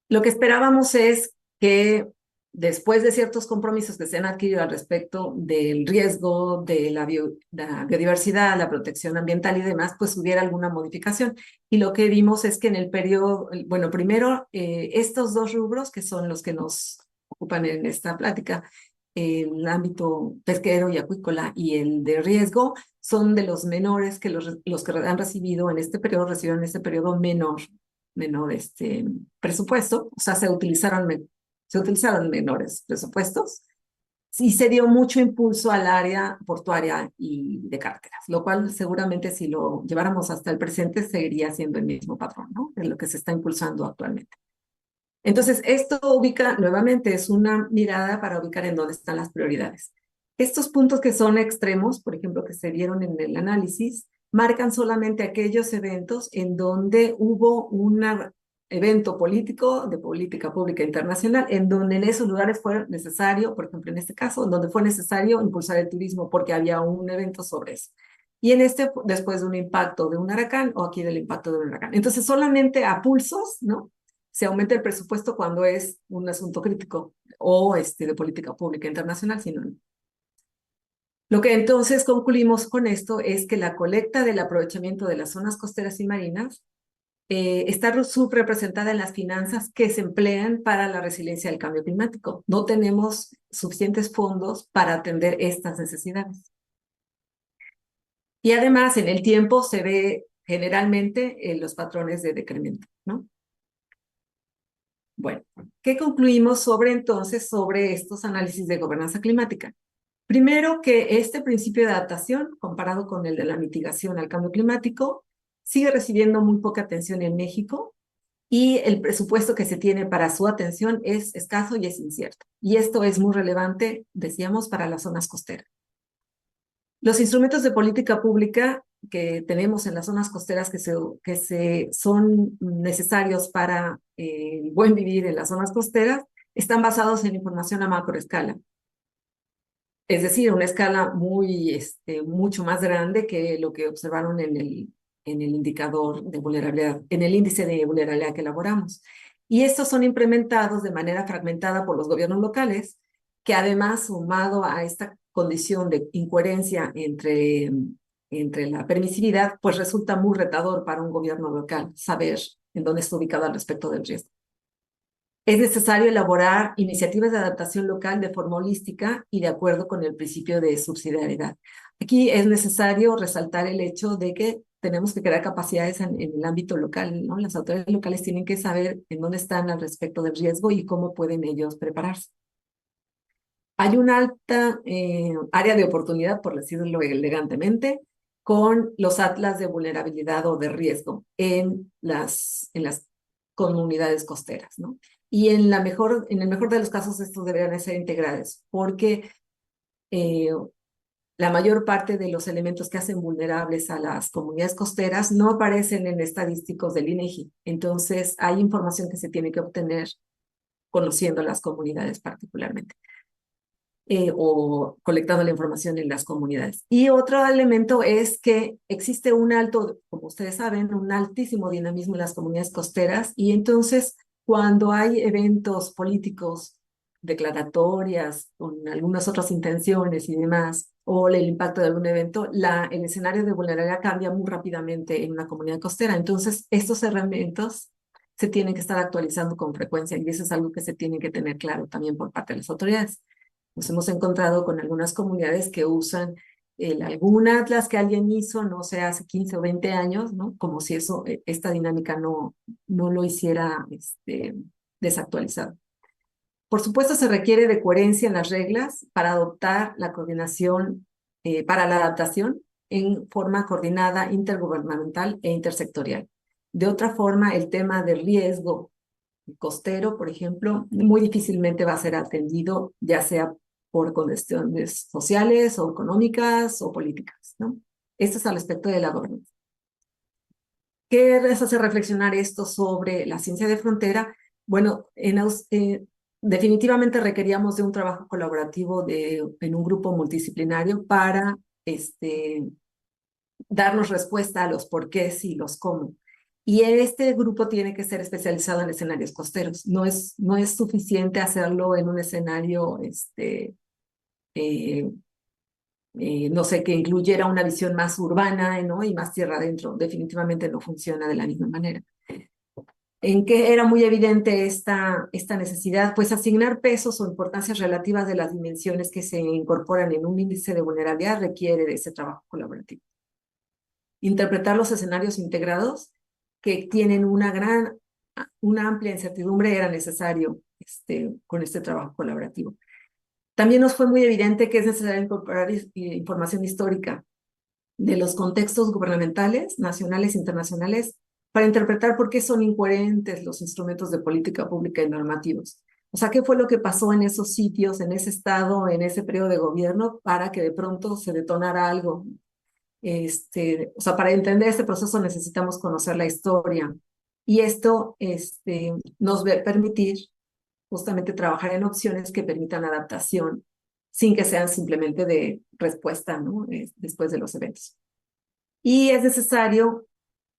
Lo que esperábamos es que después de ciertos compromisos que se han adquirido al respecto del riesgo de la biodiversidad, la protección ambiental y demás, pues hubiera alguna modificación. Y lo que vimos es que en el periodo, bueno, primero, estos dos rubros, que son los que nos ocupan en esta plática, el ámbito pesquero y acuícola y el de riesgo, son de los menores que los que han recibido en este periodo, recibieron en este periodo menor presupuesto, o sea, se utilizaron menores presupuestos y se dio mucho impulso al área portuaria y de carreteras, lo cual seguramente si lo lleváramos hasta el presente seguiría siendo el mismo patrón, ¿no? De lo que se está impulsando actualmente. Entonces, esto ubica, nuevamente, es una mirada para ubicar en dónde están las prioridades. Estos puntos que son extremos, por ejemplo, que se vieron en el análisis, marcan solamente aquellos eventos en donde hubo un evento político de política pública internacional, en donde en esos lugares fue necesario, por ejemplo, en este caso, en donde fue necesario impulsar el turismo porque había un evento sobre eso. Y en este, después de un impacto de un huracán o aquí del impacto de un huracán. Entonces, solamente a pulsos, ¿no? Se aumenta el presupuesto cuando es un asunto crítico o de política pública internacional, sino no. Lo que entonces concluimos con esto es que la colecta del aprovechamiento de las zonas costeras y marinas está subrepresentada en las finanzas que se emplean para la resiliencia del cambio climático. No tenemos suficientes fondos para atender estas necesidades. Y además, en el tiempo se ve generalmente los patrones de decremento, ¿no? Bueno, ¿qué concluimos sobre estos análisis de gobernanza climática? Primero, que este principio de adaptación, comparado con el de la mitigación al cambio climático, sigue recibiendo muy poca atención en México y el presupuesto que se tiene para su atención es escaso y es incierto. Y esto es muy relevante, decíamos, para las zonas costeras. Los instrumentos de política pública que tenemos en las zonas costeras son necesarios para el buen vivir en las zonas costeras están basados en información a macroescala. Es decir, una escala mucho más grande que lo que observaron en el indicador de vulnerabilidad, en el índice de vulnerabilidad que elaboramos. Y estos son implementados de manera fragmentada por los gobiernos locales, que además, sumado a esta condición de incoherencia entre la permisividad, pues resulta muy retador para un gobierno local saber en dónde está ubicado al respecto del riesgo. Es necesario elaborar iniciativas de adaptación local de forma holística y de acuerdo con el principio de subsidiariedad. Aquí es necesario resaltar el hecho de que tenemos que crear capacidades en el ámbito local, ¿no? Las autoridades locales tienen que saber en dónde están al respecto del riesgo y cómo pueden ellos prepararse. Hay una alta área de oportunidad, por decirlo elegantemente, con los atlas de vulnerabilidad o de riesgo en las comunidades costeras, ¿no? Y en el mejor de los casos estos deberían ser integrales, porque la mayor parte de los elementos que hacen vulnerables a las comunidades costeras no aparecen en estadísticos del INEGI. Entonces, hay información que se tiene que obtener conociendo las comunidades particularmente. O colectando la información en las comunidades. Y otro elemento es que existe como ustedes saben, un altísimo dinamismo en las comunidades costeras y entonces cuando hay eventos políticos, declaratorias, con algunas otras intenciones y demás, o el impacto de algún evento, el escenario de vulnerabilidad cambia muy rápidamente en una comunidad costera. Entonces, estos elementos se tienen que estar actualizando con frecuencia y eso es algo que se tiene que tener claro también por parte de las autoridades. Nos hemos encontrado con algunas comunidades que usan algún atlas que alguien hizo, no sé, hace 15 o 20 años, ¿no? Como si esta dinámica no lo hiciera desactualizado. Por supuesto, se requiere de coherencia en las reglas para adoptar la coordinación, para la adaptación en forma coordinada, intergubernamental e intersectorial. De otra forma, el tema del riesgo costero, por ejemplo, muy difícilmente va a ser atendido, ya sea por cuestiones sociales o económicas o políticas, ¿no? Esto es al aspecto de la gobernanza. ¿Qué les hace reflexionar esto sobre la ciencia de frontera? Bueno, definitivamente requeríamos de un trabajo colaborativo en un grupo multidisciplinario para darnos respuesta a los porqués y los cómo. Y este grupo tiene que ser especializado en escenarios costeros. No es suficiente hacerlo en un escenario, eh, no sé, que incluyera una visión más urbana, ¿no? Y más tierra adentro. Definitivamente no funciona de la misma manera. ¿En qué era muy evidente esta necesidad? Pues asignar pesos o importancias relativas de las dimensiones que se incorporan en un índice de vulnerabilidad requiere de ese trabajo colaborativo. Interpretar los escenarios integrados que tienen una amplia incertidumbre era necesario con este trabajo colaborativo. También nos fue muy evidente que es necesario incorporar información histórica de los contextos gubernamentales, nacionales e internacionales, para interpretar por qué son incoherentes los instrumentos de política pública y normativos. O sea, ¿qué fue lo que pasó en esos sitios, en ese estado, en ese periodo de gobierno, para que de pronto se detonara algo? O sea, para entender este proceso necesitamos conocer la historia. Y esto nos va a permitir justamente trabajar en opciones que permitan adaptación sin que sean simplemente de respuesta, ¿no? Después de los eventos. Y es necesario,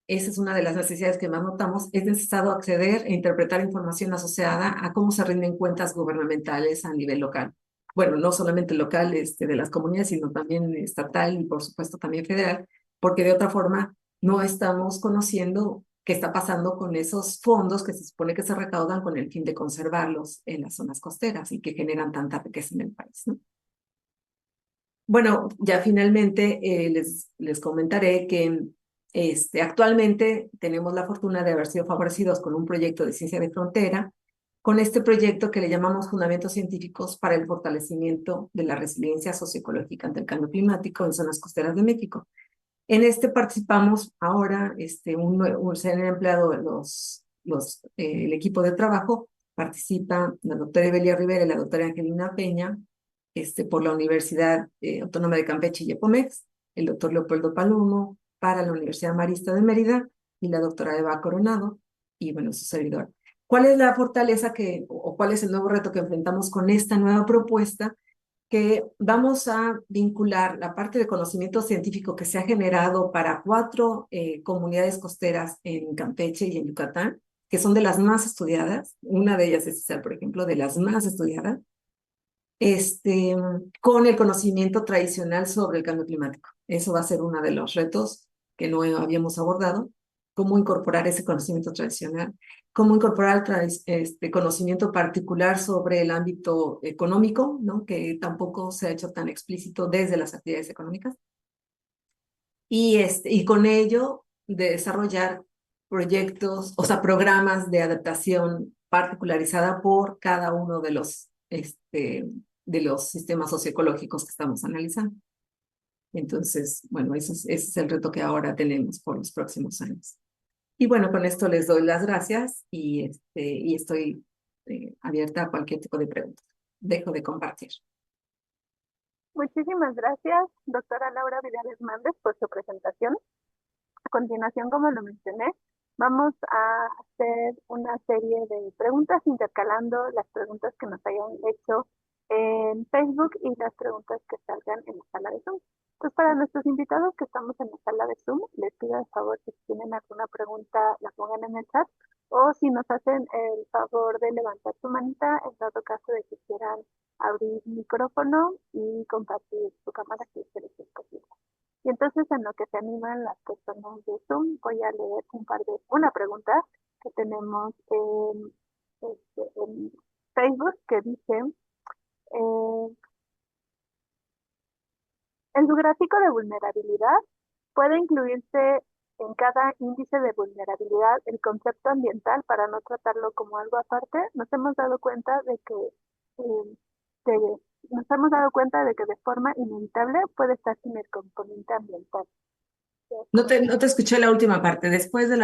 esa es una de las necesidades que más notamos, es necesario acceder e interpretar información asociada a cómo se rinden cuentas gubernamentales a nivel local. Bueno, no solamente local de las comunidades, sino también estatal y por supuesto también federal, porque de otra forma no estamos conociendo qué está pasando con esos fondos que se supone que se recaudan con el fin de conservarlos en las zonas costeras y que generan tanta riqueza en el país, ¿no? Bueno, ya finalmente les comentaré que actualmente tenemos la fortuna de haber sido favorecidos con un proyecto de ciencia de frontera, con este proyecto que le llamamos Fundamentos Científicos para el Fortalecimiento de la Resiliencia Socioecológica ante el Cambio Climático en Zonas Costeras de México. En este participamos ahora, se han empleado el equipo de trabajo, participa la doctora Evelia Rivera y la doctora Angelina Peña, por la Universidad Autónoma de Campeche y EPOMEX, el doctor Leopoldo Palomo para la Universidad Marista de Mérida y la doctora Eva Coronado y bueno, su servidor. ¿Cuál es la fortaleza o cuál es el nuevo reto que enfrentamos con esta nueva propuesta? Que vamos a vincular la parte de conocimiento científico que se ha generado para 4 comunidades costeras en Campeche y en Yucatán, que son de las más estudiadas. Una de ellas es Izal, por ejemplo, de las más estudiadas, con el conocimiento tradicional sobre el cambio climático. Eso va a ser uno de los retos que no habíamos abordado, cómo incorporar ese conocimiento tradicional, cómo incorporar conocimiento particular sobre el ámbito económico, ¿no? Que tampoco se ha hecho tan explícito desde las actividades económicas, y con ello de desarrollar proyectos, o sea, programas de adaptación particularizada por cada uno de los sistemas socioecológicos que estamos analizando. Entonces, bueno, ese es el reto que ahora tenemos por los próximos años. Y bueno, con esto les doy las gracias y estoy abierta a cualquier tipo de pregunta. Dejo de compartir. Muchísimas gracias, doctora Laura Vidal Hernández, por su presentación. A continuación, como lo mencioné, vamos a hacer una serie de preguntas intercalando las preguntas que nos hayan hecho en Facebook y las preguntas que salgan en la sala de Zoom. Entonces, para nuestros invitados que estamos en la sala de Zoom, les pido el favor que si tienen alguna pregunta la pongan en el chat o si nos hacen el favor de levantar su manita en dado caso de que quieran abrir micrófono y compartir su cámara si se les es posible. Y entonces en lo que se animan las personas de Zoom, voy a leer una pregunta que tenemos en Facebook que dice, en su gráfico de vulnerabilidad puede incluirse en cada índice de vulnerabilidad el concepto ambiental para no tratarlo como algo aparte. Nos hemos dado cuenta de que de forma inevitable puede estar sin el componente ambiental. No te escuché la última parte. Después de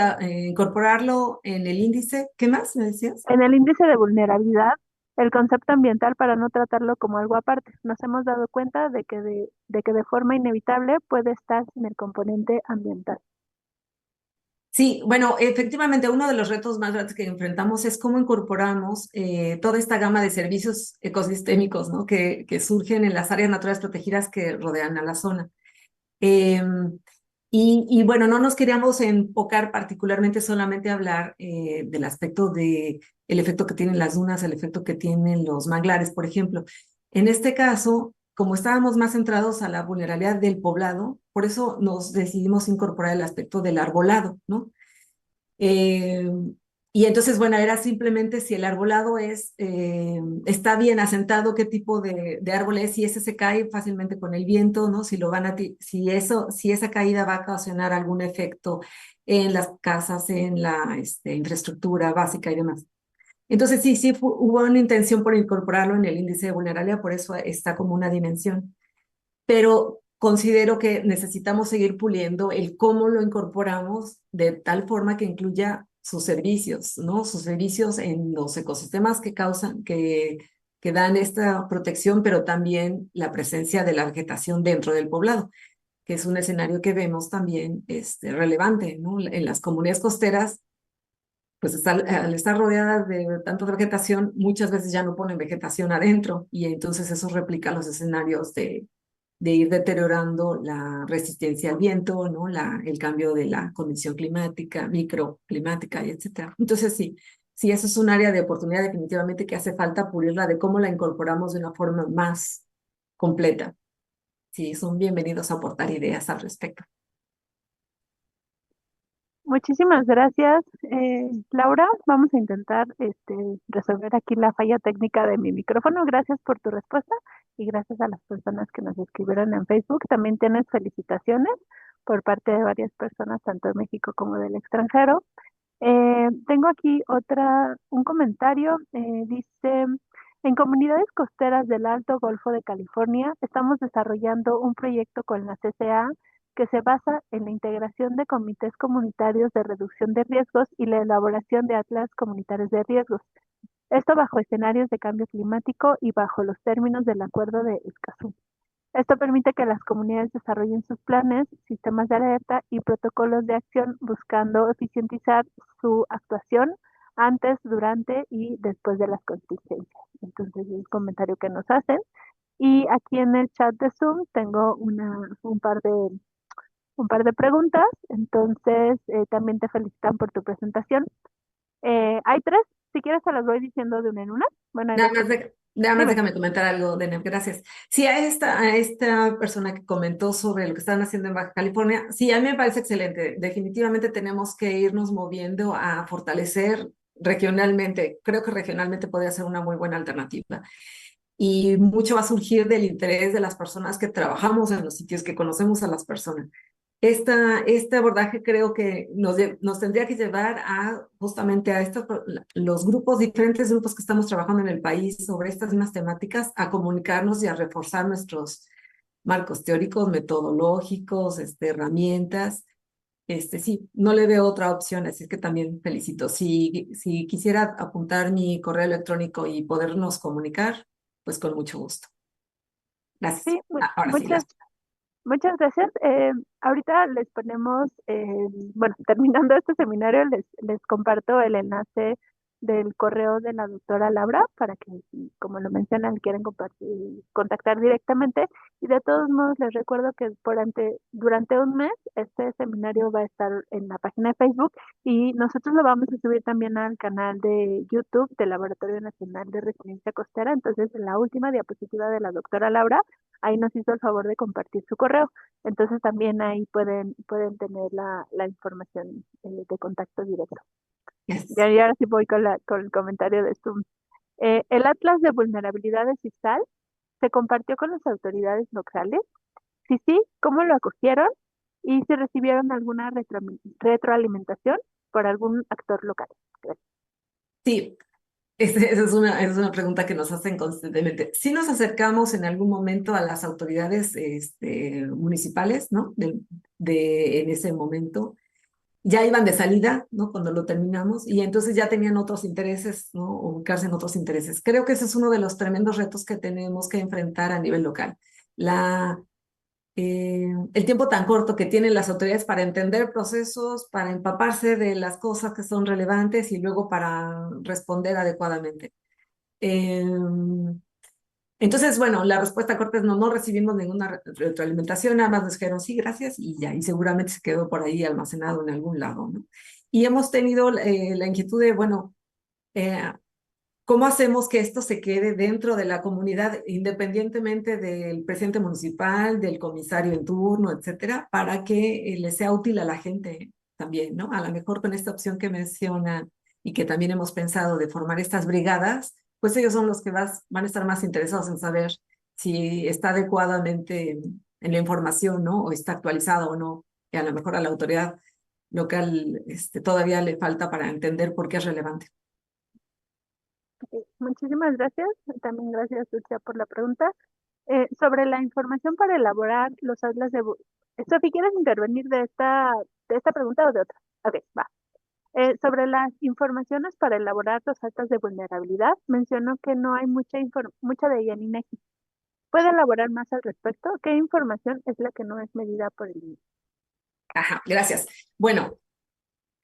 incorporarlo en el índice, ¿qué más me decías? En el índice de vulnerabilidad el concepto ambiental para no tratarlo como algo aparte. Nos hemos dado cuenta de que de forma inevitable puede estar sin el componente ambiental. Sí, bueno, efectivamente, uno de los retos más grandes que enfrentamos es cómo incorporamos toda esta gama de servicios ecosistémicos, ¿no? que surgen en las áreas naturales protegidas que rodean a la zona. Eh, bueno, no nos queríamos enfocar particularmente solamente a hablar del aspecto de el efecto que tienen las dunas, el efecto que tienen los manglares, por ejemplo. En este caso, como estábamos más centrados a la vulnerabilidad del poblado, por eso nos decidimos incorporar el aspecto del arbolado, ¿no? Eh, y entonces, bueno, era simplemente si el arbolado está bien asentado, qué tipo de árbol es, si ese se cae fácilmente con el viento, ¿no? Si lo van a, si esa caída va a ocasionar algún efecto en las casas, en la infraestructura básica y demás. Entonces, hubo una intención por incorporarlo en el índice de vulnerabilidad, por eso está como una dimensión, pero considero que necesitamos seguir puliendo el cómo lo incorporamos de tal forma que incluya sus servicios, ¿no? Sus servicios en los ecosistemas que causan, que dan esta protección, pero también la presencia de la vegetación dentro del poblado, que es un escenario que vemos también relevante, ¿no? En las comunidades costeras, pues al estar rodeadas de tanta vegetación, muchas veces ya no ponen vegetación adentro y entonces eso replica los escenarios de ir deteriorando la resistencia al viento, ¿no? El cambio de la condición climática, microclimática, y etcétera. Entonces, sí, eso es un área de oportunidad definitivamente que hace falta pulirla de cómo la incorporamos de una forma más completa. Sí, son bienvenidos a aportar ideas al respecto. Muchísimas gracias, Laura. Vamos a intentar resolver aquí la falla técnica de mi micrófono. Gracias por tu respuesta y gracias a las personas que nos escribieron en Facebook. También tienes felicitaciones por parte de varias personas, tanto de México como del extranjero. Tengo aquí un comentario. Dice, en comunidades costeras del Alto Golfo de California, estamos desarrollando un proyecto con la CCA que se basa en la integración de comités comunitarios de reducción de riesgos y la elaboración de atlas comunitarios de riesgos. Esto bajo escenarios de cambio climático y bajo los términos del Acuerdo de Escazú. Esto permite que las comunidades desarrollen sus planes, sistemas de alerta y protocolos de acción buscando eficientizar su actuación antes, durante y después de las contingencias. Entonces, es un comentario que nos hacen. Y aquí en el chat de Zoom tengo un par de preguntas. Entonces, también te felicitan por tu presentación. Hay tres, si quieres se las voy diciendo de una en una. Bueno, hay dos. Nada más Dime. déjame comentar algo, Deneb, gracias. Sí, a esta persona que comentó sobre lo que están haciendo en Baja California, sí, a mí me parece excelente. Definitivamente tenemos que irnos moviendo a fortalecer regionalmente. Creo que regionalmente podría ser una muy buena alternativa. Y mucho va a surgir del interés de las personas que trabajamos en los sitios, que conocemos a las personas. Este abordaje creo que nos tendría que llevar a justamente a los grupos, diferentes grupos que estamos trabajando en el país sobre estas mismas temáticas, a comunicarnos y a reforzar nuestros marcos teóricos, metodológicos, herramientas. Sí, no le veo otra opción, así que también felicito. Si quisiera apuntar mi correo electrónico y podernos comunicar, pues con mucho gusto. Gracias. Sí, Ahora sí, muchas Muchas gracias. Ahorita les ponemos, bueno, terminando este seminario, les comparto el enlace del correo de la doctora Laura para que, si, como lo mencionan, quieren contactar directamente. Y de todos modos, les recuerdo que durante un mes este seminario va a estar en la página de Facebook y nosotros lo vamos a subir también al canal de YouTube del Laboratorio Nacional de Resiliencia Costera. Entonces, en la última diapositiva de la doctora Laura, ahí nos hizo el favor de compartir su correo. Entonces también ahí pueden tener la información de contacto directo. yes. Y ahora sí voy con el comentario de Zoom. El Atlas de Vulnerabilidades ISAL se compartió con las autoridades locales. Si sí, ¿cómo lo acogieron? Y si recibieron alguna retroalimentación por algún actor local. Gracias. Sí, esa es una pregunta que nos hacen constantemente. Sí nos acercamos en algún momento a las autoridades municipales, ¿no? En ese momento. ya iban de salida, ¿no? Cuando lo terminamos, y entonces ya tenían otros intereses, ¿no? Ubicarse en otros intereses. Creo que ese es uno de los tremendos retos que tenemos que enfrentar a nivel local. El tiempo tan corto que tienen las autoridades para entender procesos, para empaparse de las cosas que son relevantes y luego para responder adecuadamente. Eh, entonces, bueno, la respuesta corta es no, no recibimos ninguna retroalimentación, nada más nos dijeron sí, gracias y ya, y seguramente se quedó por ahí almacenado en algún lado, ¿no? Y hemos tenido la inquietud de, bueno, eh, ¿cómo hacemos que esto se quede dentro de la comunidad, independientemente del presidente municipal, del comisario en turno, etcétera, para que le sea útil a la gente también, ¿no? A lo mejor con esta opción que mencionan y que también hemos pensado de formar estas brigadas, pues ellos son los que van a estar más interesados en saber si está adecuadamente en la información, ¿no? O está actualizado o no. Y a lo mejor a la autoridad local todavía le falta para entender por qué es relevante. Muchísimas gracias. También gracias, Lucia, por la pregunta. Sobre la información para elaborar los atlas de... Sofi, ¿quieres intervenir de esta pregunta o de otra? Ok, va. Sobre las informaciones para elaborar los actas de vulnerabilidad, mencionó que no hay mucha de ella en INEGI. ¿Puede elaborar más al respecto? ¿Qué información es la que no es medida por el INEGI? Ajá, gracias. Bueno,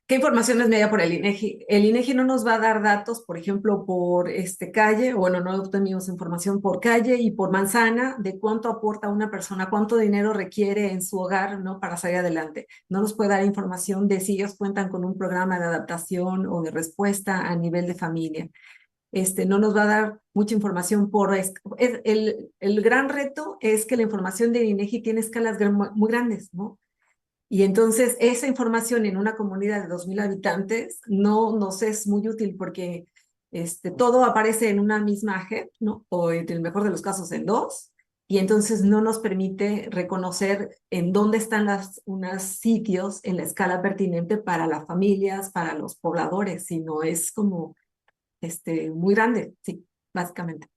¿qué información es medida por el INEGI? El INEGI no nos va a dar datos, por ejemplo, por calle, bueno, no obtenemos información por calle y por manzana de cuánto aporta una persona, cuánto dinero requiere en su hogar, ¿no? Para salir adelante. No nos puede dar información de si ellos cuentan con un programa de adaptación o de respuesta a nivel de familia. No nos va a dar mucha información el gran reto es que la información del INEGI tiene escalas muy grandes, ¿no? Y entonces esa información en una comunidad de 2,000 habitantes no nos es muy útil porque todo aparece en una misma JEP, ¿no? O en el mejor de los casos en dos, y entonces no nos permite reconocer en dónde están unos sitios en la escala pertinente para las familias, para los pobladores, sino es como muy grande, sí, básicamente.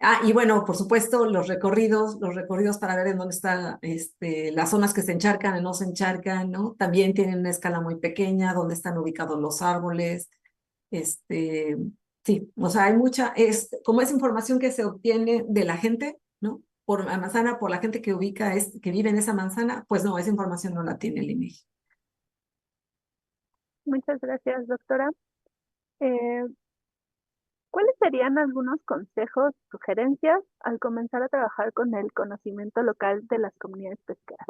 Ah, y bueno, por supuesto, los recorridos para ver en dónde están las zonas que se encharcan y no se encharcan, ¿no? También tienen una escala muy pequeña, dónde están ubicados los árboles. Este, sí, o sea, hay como es información que se obtiene de la gente, ¿no? Por la manzana, por la gente que que vive en esa manzana, pues no, esa información no la tiene el INEGI. Muchas gracias, doctora. Eh, ¿Cuáles serían algunos consejos, sugerencias al comenzar a trabajar con el conocimiento local de las comunidades pesqueras?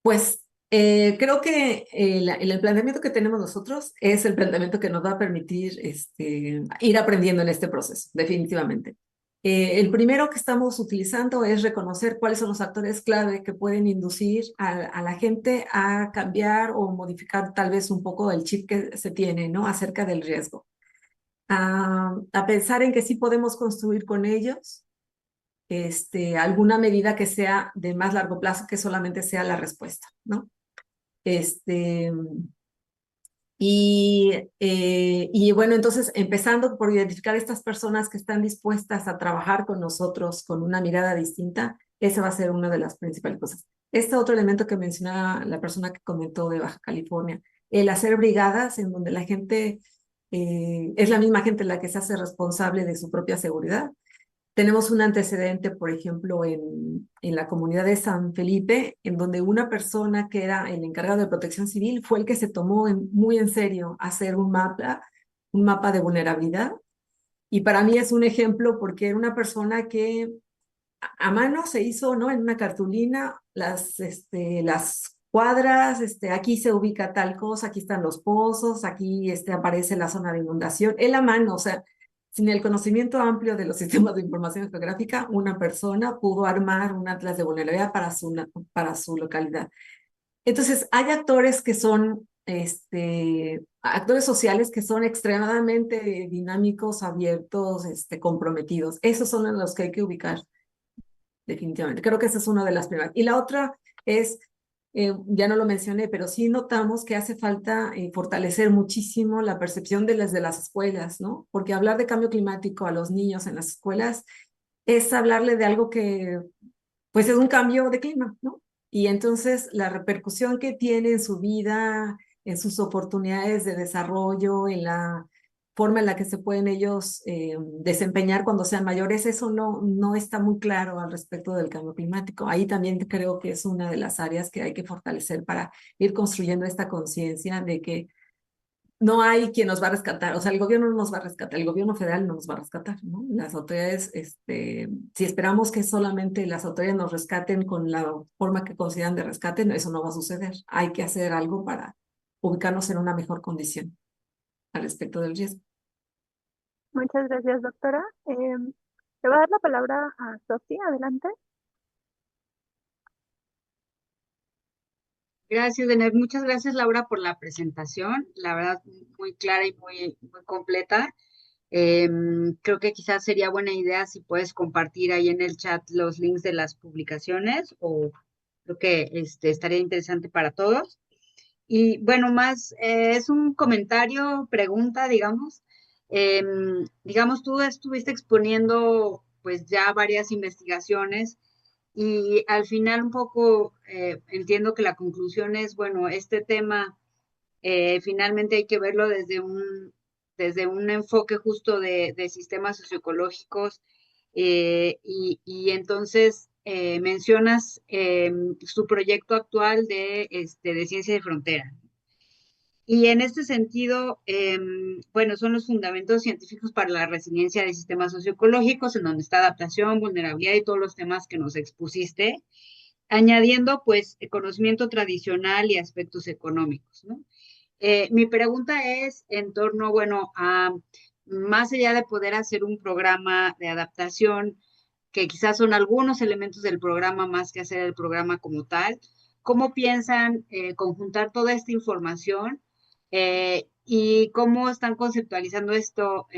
Pues creo que el planteamiento que tenemos nosotros es el planteamiento que nos va a permitir ir aprendiendo en este proceso, definitivamente. El primero que estamos utilizando es reconocer cuáles son los actores clave que pueden inducir a la gente a cambiar o modificar tal vez un poco el chip que se tiene, ¿no? Acerca del riesgo. A pensar en que sí podemos construir con ellos alguna medida que sea de más largo plazo, que solamente sea la respuesta, ¿no? Este, y bueno, entonces empezando por identificar estas personas que están dispuestas a trabajar con nosotros con una mirada distinta, esa va a ser una de las principales cosas. Este otro elemento que mencionaba la persona que comentó de Baja California, el hacer brigadas en donde la gente es la misma gente la que se hace responsable de su propia seguridad. Tenemos un antecedente, por ejemplo, en la comunidad de San Felipe, en donde una persona que era el encargado de protección civil fue el que se tomó muy en serio hacer un mapa de vulnerabilidad. Y para mí es un ejemplo porque era una persona que a mano se hizo, ¿no? En una cartulina las cuadras, aquí se ubica tal cosa, aquí están los pozos, aquí aparece la zona de inundación. Él a mano, o sea, sin el conocimiento amplio de los sistemas de información geográfica, una persona pudo armar un atlas de vulnerabilidad para su localidad. Entonces, hay actores que son, actores sociales que son extremadamente dinámicos, abiertos, comprometidos. Esos son en los que hay que ubicar definitivamente. Creo que esa es una de las primeras. Y la otra es, ya no lo mencioné, pero sí notamos que hace falta fortalecer muchísimo la percepción de las escuelas, ¿no? Porque hablar de cambio climático a los niños en las escuelas es hablarle de algo que, pues, es un cambio de clima, ¿no? Y entonces la repercusión que tiene en su vida, en sus oportunidades de desarrollo, en la forma en la que se pueden ellos desempeñar cuando sean mayores, eso no está muy claro al respecto del cambio climático. Ahí también creo que es una de las áreas que hay que fortalecer para ir construyendo esta conciencia de que no hay quien nos va a rescatar, o sea, el gobierno no nos va a rescatar, el gobierno federal no nos va a rescatar, ¿no? Las autoridades, si esperamos que solamente las autoridades nos rescaten con la forma que consideran de rescate, eso no va a suceder. Hay que hacer algo para ubicarnos en una mejor condición al respecto del riesgo. Muchas gracias, doctora. Le voy a dar la palabra a Sofía, adelante. Gracias, Denet. Muchas gracias, Laura, por la presentación. La verdad, muy clara y muy completa. Creo que quizás sería buena idea si puedes compartir ahí en el chat los links de las publicaciones, o creo que estaría interesante para todos. Y bueno, más es un comentario, pregunta, digamos. Digamos, tú estuviste exponiendo pues ya varias investigaciones y al final un poco entiendo que la conclusión es, bueno, este tema finalmente hay que verlo desde un enfoque justo de sistemas socioecológicos, y entonces mencionas su proyecto actual de ciencia de frontera. Y en este sentido, bueno, son los fundamentos científicos para la resiliencia de sistemas socioecológicos, en donde está adaptación, vulnerabilidad y todos los temas que nos expusiste, añadiendo pues conocimiento tradicional y aspectos económicos, ¿no? Mi pregunta es en torno, bueno, a más allá de poder hacer un programa de adaptación, que quizás son algunos elementos del programa más que hacer el programa como tal, ¿cómo piensan conjuntar toda esta información y cómo están conceptualizando esto,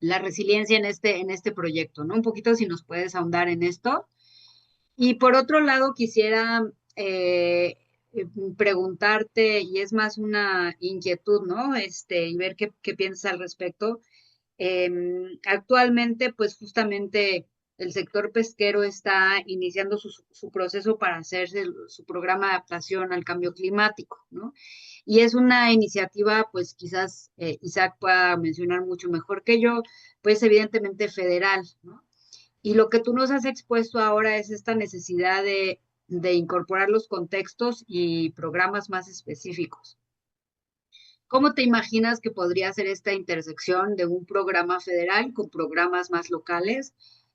la resiliencia en este proyecto, ¿no? Un poquito si nos puedes ahondar en esto. Y por otro lado, quisiera preguntarte, y es más una inquietud, ¿no? Y ver qué piensas al respecto. Actualmente, pues justamente el sector pesquero está iniciando su proceso para hacer su programa de adaptación al cambio climático, ¿no? Y es una iniciativa, pues quizás Isaac pueda mencionar mucho mejor que yo, pues evidentemente federal, ¿no? Y lo que tú nos has expuesto ahora es esta necesidad de incorporar los contextos y programas más específicos. ¿Cómo te imaginas que podría ser esta intersección de un programa federal con programas más locales?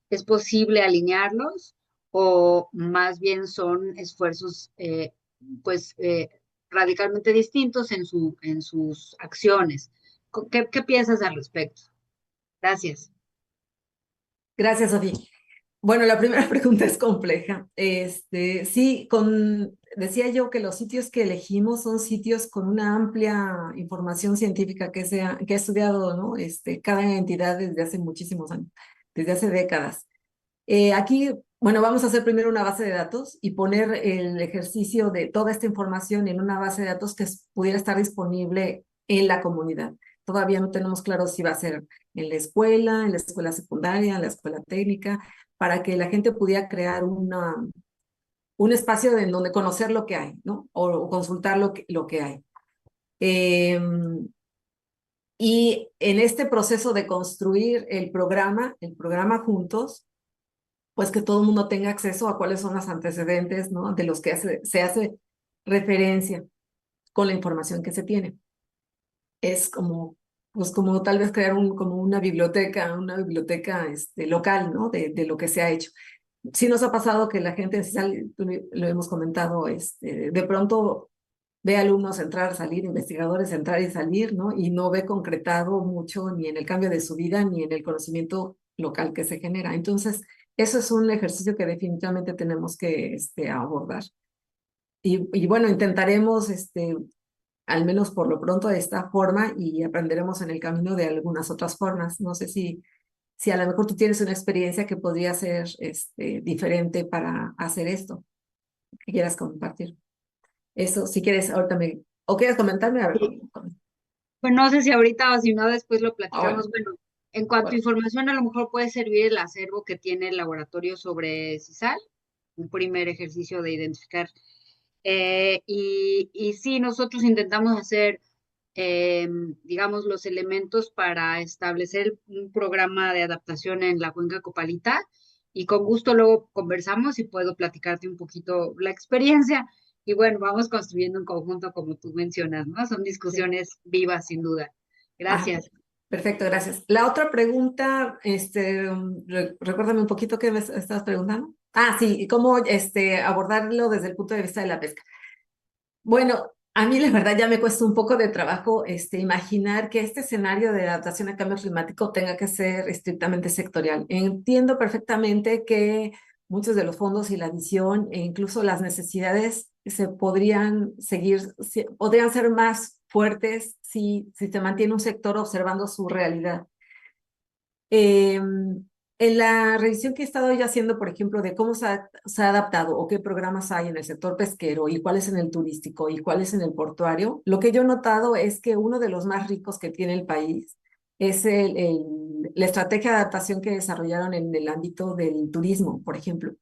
¿Es posible alinearlos o más bien son esfuerzos pues radicalmente distintos en sus acciones? ¿Qué piensas al respecto? Gracias. Gracias, Sofía. Bueno, la primera pregunta es compleja. Sí, decía yo que los sitios que elegimos son sitios con una amplia información científica que ha estudiado, ¿no? Cada entidad desde hace muchísimos años, desde hace décadas. Aquí, bueno, vamos a hacer primero una base de datos y poner el ejercicio de toda esta información en una base de datos que pudiera estar disponible en la comunidad. Todavía no tenemos claro si va a ser en la escuela secundaria, en la escuela técnica, para que la gente pudiera crear un espacio en donde conocer lo que hay, ¿no? O consultar lo que hay. Y en este proceso de construir el programa juntos, pues que todo el mundo tenga acceso a cuáles son los antecedentes, ¿no? De los que se hace referencia con la información que se tiene. Es como, pues como tal vez crear como una biblioteca local, ¿no? De lo que se ha hecho. Sí nos ha pasado que la gente, lo hemos comentado, de pronto ve alumnos entrar, salir, investigadores entrar y salir, ¿no? Y no ve concretado mucho ni en el cambio de su vida ni en el conocimiento local que se genera. Entonces, eso es un ejercicio que definitivamente tenemos que abordar. Y bueno, intentaremos, al menos por lo pronto, de esta forma y aprenderemos en el camino de algunas otras formas. No sé si a lo mejor tú tienes una experiencia que podría ser diferente para hacer esto, que quieras compartir. Eso, si quieres, ahorita o quieres comentarme, a ver. Sí. Pues no sé si ahorita o si no, después lo platicamos. Bueno, Bueno, en cuanto a bueno. información, a lo mejor puede servir el acervo que tiene el laboratorio sobre CISAL, un primer ejercicio de identificar. Y sí, nosotros intentamos hacer, digamos, los elementos para establecer un programa de adaptación en la cuenca Copalita y con gusto luego conversamos y puedo platicarte un poquito la experiencia. Y bueno, vamos construyendo un conjunto como tú mencionas, ¿no? Son Sí. discusiones vivas, sin duda. Ah, Gracias. perfecto, gracias. La otra pregunta, recuérdame un poquito qué me estabas preguntando. Ah, sí, y cómo abordarlo desde el punto de vista de la pesca. Bueno, a mí la verdad ya me cuesta un poco de trabajo imaginar que este escenario de adaptación al cambio climático tenga que ser estrictamente sectorial. Entiendo perfectamente que muchos de los fondos y la visión e incluso las necesidades se podrían seguir, podrían ser más fuertes si se mantiene un sector observando su realidad. En la revisión que he estado yo haciendo, por ejemplo, de cómo se ha adaptado o qué programas hay en el sector pesquero y cuáles en el turístico y cuáles en el portuario, lo que yo he notado es que uno de los más ricos que tiene el país es la estrategia de adaptación que desarrollaron en el ámbito del turismo, por ejemplo.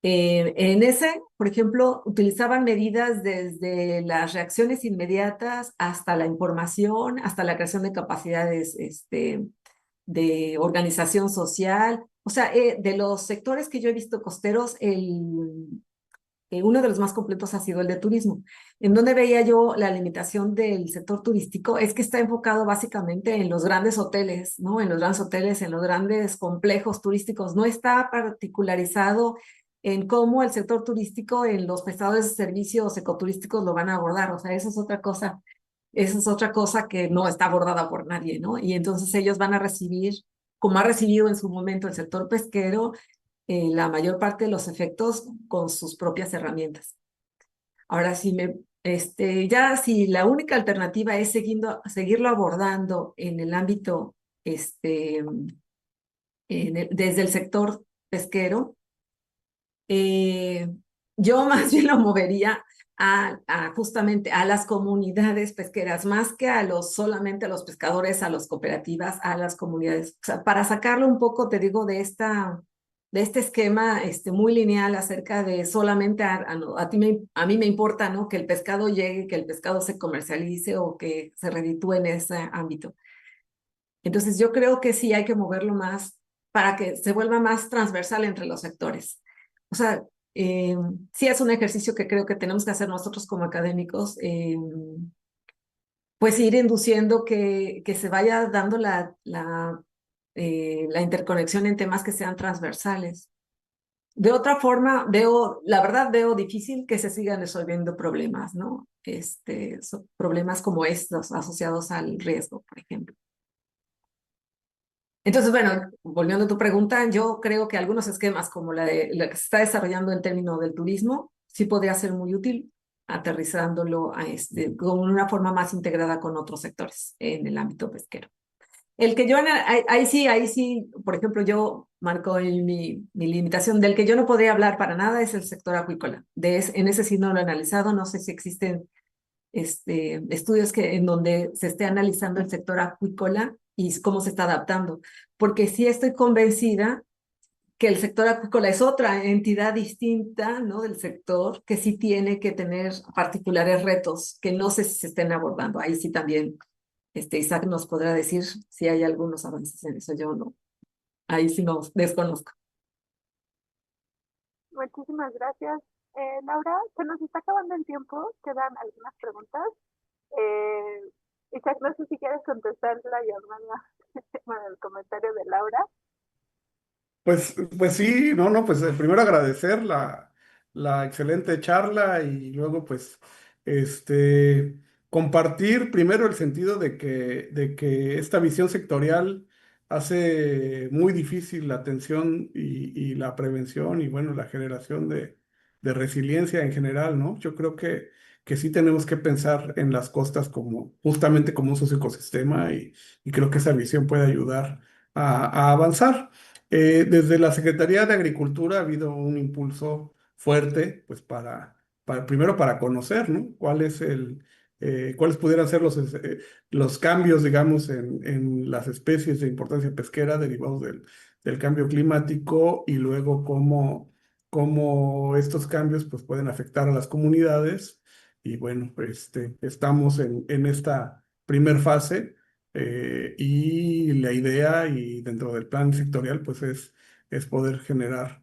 En ese, por ejemplo, utilizaban medidas desde las reacciones inmediatas hasta la información, hasta la creación de capacidades de organización social. O sea, de los sectores que yo he visto costeros, uno de los más completos ha sido el de turismo. En donde veía yo la limitación del sector turístico es que está enfocado básicamente en los grandes hoteles, ¿no? En los grandes hoteles, en los grandes complejos turísticos. No está particularizado en cómo el sector turístico en los prestadores de servicios ecoturísticos lo van a abordar. O sea, esa es otra cosa. Esa es otra cosa que no está abordada por nadie, ¿no? Y entonces ellos van a recibir, como ha recibido en su momento el sector pesquero, la mayor parte de los efectos con sus propias herramientas. Ahora, ya si la única alternativa es seguirlo abordando en el ámbito, desde el sector pesquero, yo más bien lo movería justamente a las comunidades pesqueras, más que solamente a los pescadores, a las cooperativas, a las comunidades. O sea, para sacarlo un poco, te digo, de este esquema muy lineal acerca de solamente a mí me importa, ¿no? Que el pescado llegue, que el pescado se comercialice o que se reditúe en ese ámbito. Entonces, yo creo que sí hay que moverlo más para que se vuelva más transversal entre los sectores. O sea, sí es un ejercicio que creo que tenemos que hacer nosotros como académicos, pues ir induciendo que se vaya dando la interconexión en temas que sean transversales. De otra forma, la verdad veo difícil que se sigan resolviendo problemas, ¿no? Problemas como estos asociados al riesgo, por ejemplo. Entonces, bueno, volviendo a tu pregunta, yo creo que algunos esquemas como la que se está desarrollando en términos del turismo, sí podría ser muy útil aterrizándolo con una forma más integrada con otros sectores en el ámbito pesquero. El que yo, ahí sí, por ejemplo, yo marco mi limitación. Del que yo no podría hablar para nada es el sector acuícola. En ese sí no lo he analizado, no sé si existen estudios en donde se esté analizando el sector acuícola y cómo se está adaptando, porque sí estoy convencida que el sector acuícola es otra entidad distinta, ¿no? Del sector que sí tiene que tener particulares retos que no sé si se estén abordando. Ahí sí también Isaac nos podrá decir si hay algunos avances en eso, yo no. Ahí sí no desconozco. Muchísimas gracias. Laura, se nos está acabando el tiempo, quedan algunas preguntas. Isaac, no sé si quieres contestar la llamada, bueno, el comentario de Laura. Pues sí, no, pues primero agradecer la excelente charla y luego pues este, compartir primero el sentido de que esta visión sectorial hace muy difícil la atención y la prevención y bueno, la generación de resiliencia en general, ¿no? Yo creo que sí tenemos que pensar en las costas como justamente como un socioecosistema y creo que esa visión puede ayudar a avanzar. Desde la Secretaría de Agricultura ha habido un impulso fuerte, pues primero para conocer, ¿no? Cuáles pudieran ser los cambios, digamos, en las especies de importancia pesquera derivados del cambio climático y luego cómo cómo estos cambios pues, pueden afectar a las comunidades. Y bueno, estamos en esta primer fase y la idea y dentro del plan sectorial pues es poder generar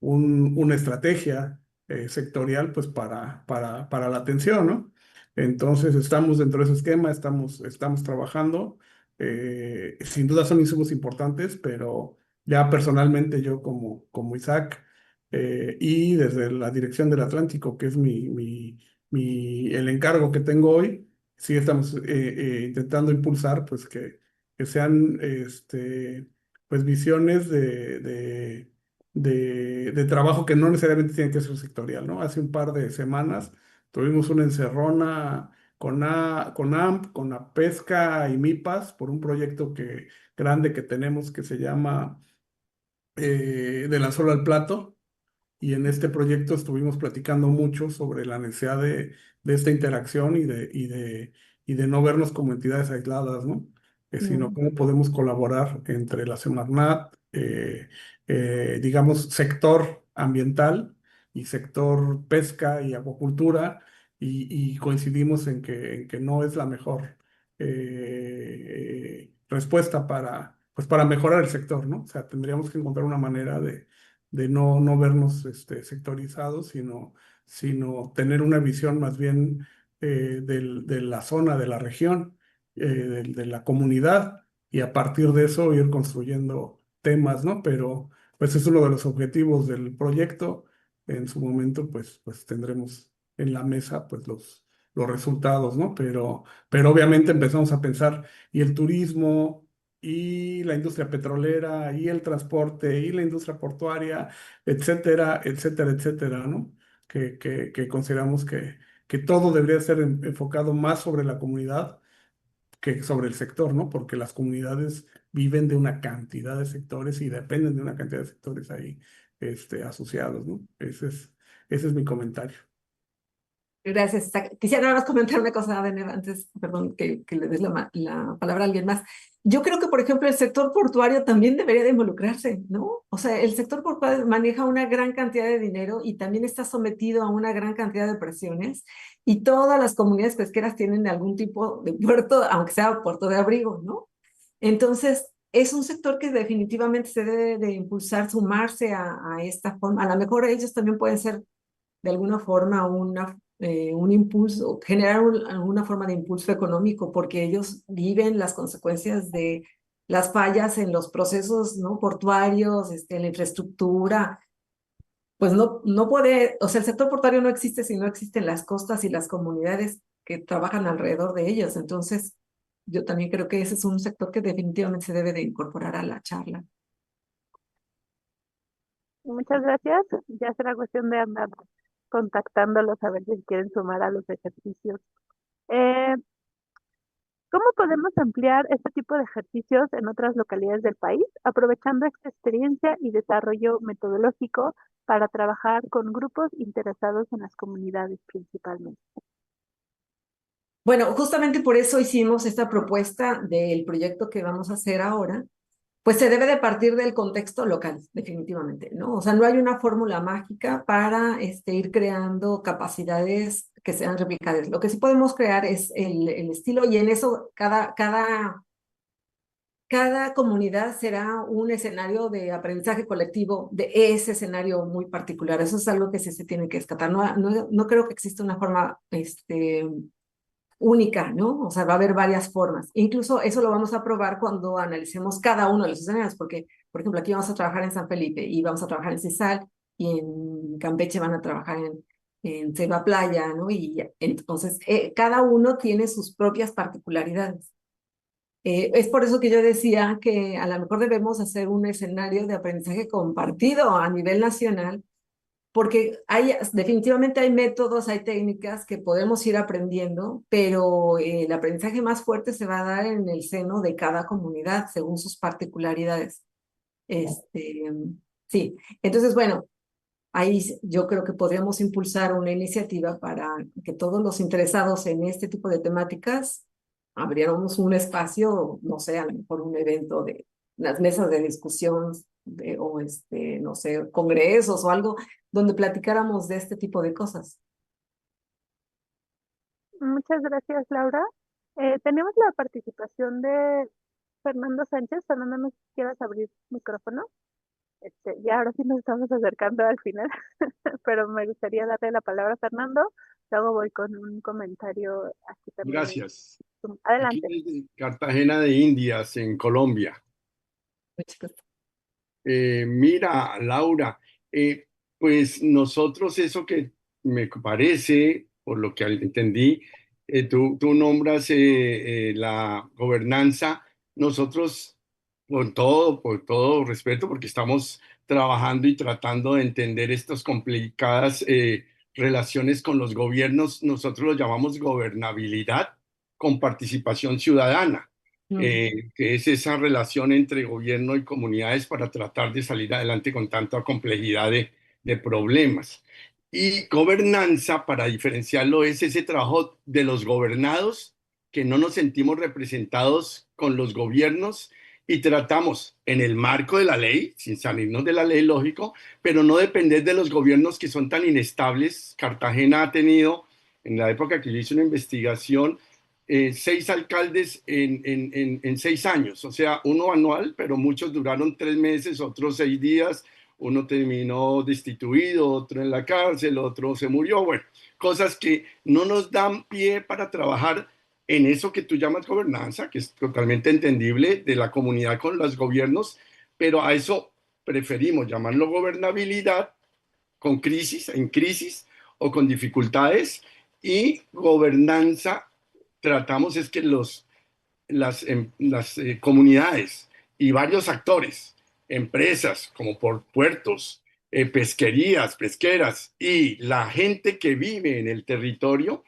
una estrategia sectorial pues para la atención, ¿no? Entonces estamos dentro de ese esquema, estamos trabajando. Sin duda son insumos importantes, pero ya personalmente yo como Isaac y desde la dirección del Atlántico, que es el encargo que tengo hoy, sí estamos intentando impulsar pues que sean pues visiones de trabajo que no necesariamente tienen que ser sectorial, ¿no? Hace un par de semanas tuvimos una encerrona con AMP, con la pesca y MIPAS por un proyecto grande que tenemos que se llama del anzuelo al plato. Y en este proyecto estuvimos platicando mucho sobre la necesidad de esta interacción y de no vernos como entidades aisladas, ¿no? Sino Mm. cómo podemos colaborar entre la Semarnat, digamos, sector ambiental y sector pesca y acuacultura, y coincidimos en que no es la mejor respuesta pues para mejorar el sector, ¿no? O sea, tendríamos que encontrar una manera de no vernos sectorizados, sino tener una visión más bien de la zona, de la región, de la comunidad, y a partir de eso ir construyendo temas, ¿no? Pero pues es uno de los objetivos del proyecto. En su momento, pues tendremos en la mesa pues los resultados, ¿no? Pero obviamente empezamos a pensar, y el turismo y la industria petrolera y el transporte y la industria portuaria, etcétera, etcétera, etcétera, ¿no? Que consideramos que todo debería ser enfocado más sobre la comunidad que sobre el sector, ¿no? Porque las comunidades viven de una cantidad de sectores y dependen de una cantidad de sectores ahí asociados, ¿no? Ese es mi comentario. Gracias. Quisiera nada más comentar una cosa, Deneb, antes, perdón, que le des la palabra a alguien más. Yo creo que, por ejemplo, el sector portuario también debería de involucrarse, ¿no? O sea, el sector portuario maneja una gran cantidad de dinero y también está sometido a una gran cantidad de presiones, y todas las comunidades pesqueras tienen algún tipo de puerto, aunque sea puerto de abrigo, ¿no? Entonces, es un sector que definitivamente se debe de impulsar, sumarse a esta forma. A lo mejor ellos también pueden ser de alguna forma un impulso, generar alguna forma de impulso económico, porque ellos viven las consecuencias de las fallas en los procesos, ¿no? Portuarios, en la infraestructura. Pues no puede, o sea, el sector portuario no existe si no existen las costas y las comunidades que trabajan alrededor de ellos. Entonces, yo también creo que ese es un sector que definitivamente se debe de incorporar a la charla. Muchas gracias. Ya será cuestión de andar contactándolos a ver si quieren sumar a los ejercicios. Eh, ¿Cómo podemos ampliar este tipo de ejercicios en otras localidades del país, aprovechando esta experiencia y desarrollo metodológico para trabajar con grupos interesados en las comunidades principalmente? Bueno, justamente por eso hicimos esta propuesta del proyecto que vamos a hacer ahora. Pues se debe de partir del contexto local, definitivamente, ¿no? O sea, no hay una fórmula mágica para ir creando capacidades que sean replicables. Lo que sí podemos crear es el estilo, y en eso cada comunidad será un escenario de aprendizaje colectivo de ese escenario muy particular. Eso es algo que se tiene que descartar. No creo que exista una forma única, ¿no? O sea, va a haber varias formas. Incluso eso lo vamos a probar cuando analicemos cada uno de los escenarios, porque, por ejemplo, aquí vamos a trabajar en San Felipe y vamos a trabajar en Cizal, y en Campeche van a trabajar en Ceiba Playa, ¿no? Y entonces, cada uno tiene sus propias particularidades. Es por eso que yo decía que a lo mejor debemos hacer un escenario de aprendizaje compartido a nivel nacional, porque definitivamente hay métodos, hay técnicas que podemos ir aprendiendo, pero el aprendizaje más fuerte se va a dar en el seno de cada comunidad, según sus particularidades. Sí, entonces, bueno, ahí yo creo que podríamos impulsar una iniciativa para que todos los interesados en este tipo de temáticas abriéramos un espacio, no sé, a lo mejor un evento de las mesas de discusión o no sé, congresos o algo donde platicáramos de este tipo de cosas. Muchas gracias, Laura. Tenemos la participación de Fernando Sánchez. Fernando, no sé si quieras abrir micrófono. Ya ahora sí nos estamos acercando al final, pero me gustaría darle la palabra a Fernando. Luego voy con un comentario aquí también. Gracias. Aquí Adelante. desde Cartagena de Indias, en Colombia. Mira, Laura, pues nosotros eso que me parece, por lo que entendí, tú nombras la gobernanza, nosotros por todo respeto, porque estamos trabajando y tratando de entender estas complicadas relaciones con los gobiernos, nosotros lo llamamos gobernabilidad con participación ciudadana, que es esa relación entre gobierno y comunidades para tratar de salir adelante con tanta complejidad de problemas. Y gobernanza, para diferenciarlo, es ese trabajo de los gobernados, que no nos sentimos representados con los gobiernos y tratamos en el marco de la ley, sin salirnos de la ley, lógico, pero no depender de los gobiernos que son tan inestables. Cartagena ha tenido, en la época que yo hice una investigación, 6 alcaldes en 6 años, o sea, uno anual, pero muchos duraron 3 meses, otros 6 días, uno terminó destituido, otro en la cárcel, otro se murió, bueno, cosas que no nos dan pie para trabajar en eso que tú llamas gobernanza, que es totalmente entendible de la comunidad con los gobiernos, pero a eso preferimos llamarlo gobernabilidad con crisis, en crisis o con dificultades, y gobernanza tratamos es que las comunidades y varios actores, empresas como por puertos, pesquerías, pesqueras y la gente que vive en el territorio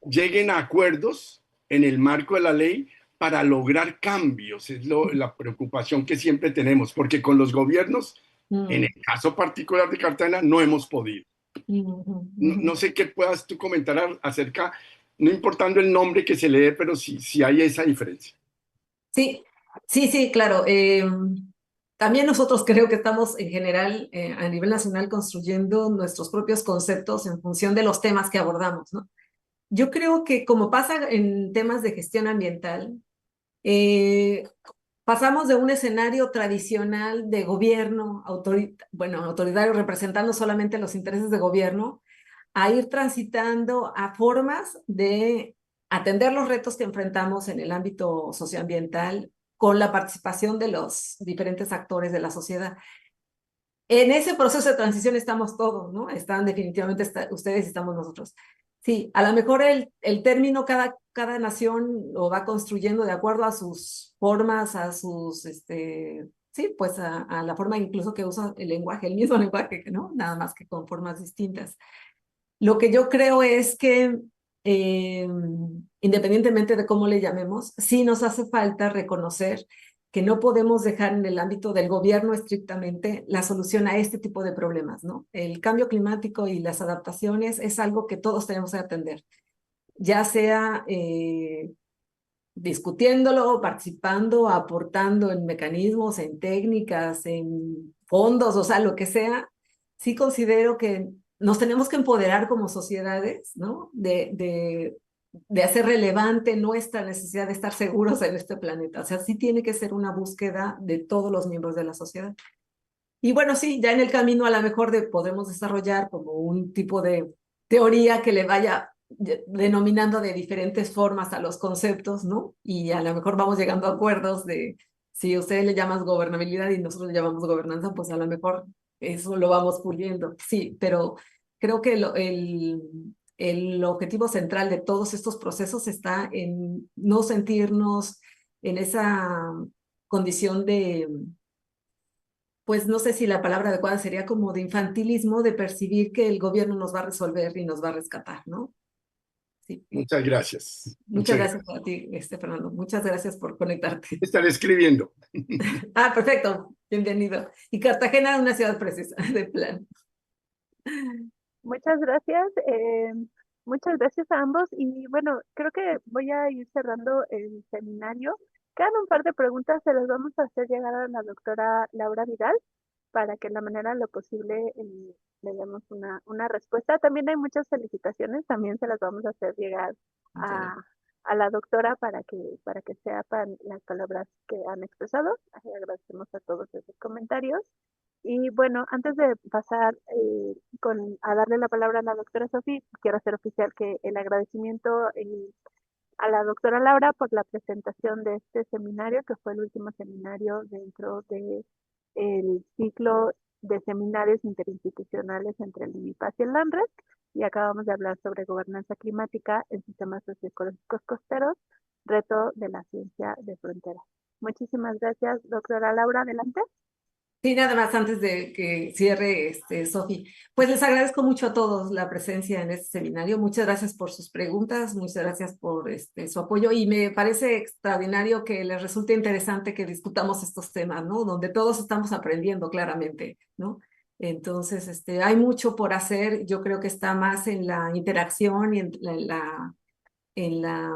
lleguen a acuerdos en el marco de la ley para lograr cambios. Es la preocupación que siempre tenemos, porque con los gobiernos, en el caso particular de Cartagena, no hemos podido. No sé qué puedas tú comentar acerca, no importando el nombre que se le dé, pero sí hay esa diferencia. Sí, sí, claro. También nosotros creo que estamos en general a nivel nacional construyendo nuestros propios conceptos en función de los temas que abordamos, ¿no? Yo creo que como pasa en temas de gestión ambiental, eh, pasamos de un escenario tradicional de gobierno, autoritario, representando solamente los intereses de gobierno, a ir transitando a formas de atender los retos que enfrentamos en el ámbito socioambiental con la participación de los diferentes actores de la sociedad. En ese proceso de transición estamos todos, ¿no? Están definitivamente ustedes y estamos nosotros. Sí, a lo mejor el término cada nación lo va construyendo de acuerdo a sus formas, a sus, sí, pues a la forma incluso que usa el lenguaje, el mismo lenguaje, ¿no? Nada más que con formas distintas. Lo que yo creo es que, eh, independientemente de cómo le llamemos, sí nos hace falta reconocer que no podemos dejar en el ámbito del gobierno estrictamente la solución a este tipo de problemas, ¿no? El cambio climático y las adaptaciones es algo que todos tenemos que atender, ya sea discutiéndolo, participando, aportando en mecanismos, en técnicas, en fondos, o sea, lo que sea. Sí considero que nos tenemos que empoderar como sociedades, ¿no? De hacer relevante nuestra necesidad de estar seguros en este planeta. O sea, sí tiene que ser una búsqueda de todos los miembros de la sociedad. Y bueno, sí, ya en el camino a lo mejor podemos desarrollar como un tipo de teoría que le vaya denominando de diferentes formas a los conceptos, ¿no? Y a lo mejor vamos llegando a acuerdos de si ustedes le llaman gobernabilidad y nosotros le llamamos gobernanza, pues a lo mejor eso lo vamos puliendo. Sí, pero creo que el objetivo central de todos estos procesos está en no sentirnos en esa condición de, pues no sé si la palabra adecuada sería como de infantilismo, de percibir que el gobierno nos va a resolver y nos va a rescatar, ¿no? Sí. Muchas gracias. Muchas Muchas gracias gracias. a ti, Fernando. Muchas gracias por conectarte. Estaré escribiendo. Ah, perfecto. Bienvenido. Y Cartagena es una ciudad preciosa, de plan. Muchas gracias. Muchas gracias a ambos. Y bueno, creo que voy a ir cerrando el seminario. quedan un par de preguntas, se las vamos a hacer llegar a la doctora Laura Vidal para que de la manera de lo posible le demos una respuesta. También hay muchas felicitaciones, también se las vamos a hacer llegar Muchas a, gracias. a la doctora para que sepan las palabras que han expresado. Agradecemos a todos esos comentarios. Y bueno, antes de pasar a darle la palabra a la doctora Sofía, quiero hacer oficial que el agradecimiento a la doctora Laura por la presentación de este seminario, que fue el último seminario dentro de el ciclo de seminarios interinstitucionales entre el INIPAS y el LANRES, y acabamos de hablar sobre gobernanza climática en sistemas socioecológicos costeros, reto de la ciencia de frontera. Muchísimas gracias, doctora Laura, adelante. Sí, nada más antes de que cierre, Sofi, pues les agradezco mucho a todos la presencia en este seminario. Muchas gracias por sus preguntas, muchas gracias por su apoyo y me parece extraordinario que les resulte interesante que discutamos estos temas, ¿no? Donde todos estamos aprendiendo claramente, ¿no? Entonces, hay mucho por hacer. Yo creo que está más en la interacción y en la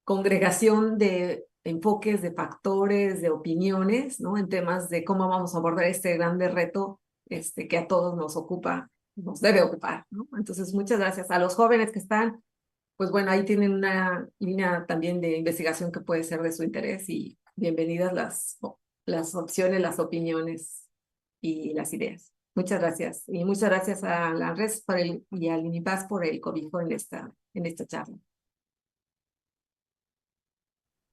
congregación de enfoques, de factores, de opiniones, ¿no? En temas de cómo vamos a abordar este grande reto que a todos nos ocupa, nos debe ocupar, ¿no? Entonces, muchas gracias a los jóvenes que están, pues bueno, ahí tienen una línea también de investigación que puede ser de su interés y bienvenidas las opciones, las opiniones y las ideas. Muchas gracias. Y muchas gracias a la red y al INIPAS por el cobijo en esta charla.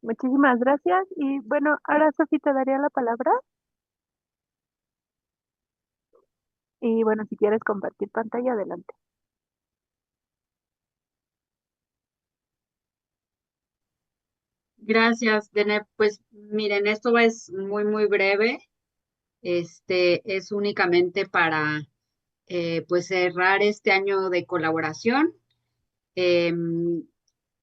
Muchísimas gracias. Y bueno, ahora Sofía te daría la palabra. Y bueno, si quieres compartir pantalla, adelante. Gracias, Deneb. Pues miren, esto es muy, muy breve. Es únicamente para pues cerrar este año de colaboración.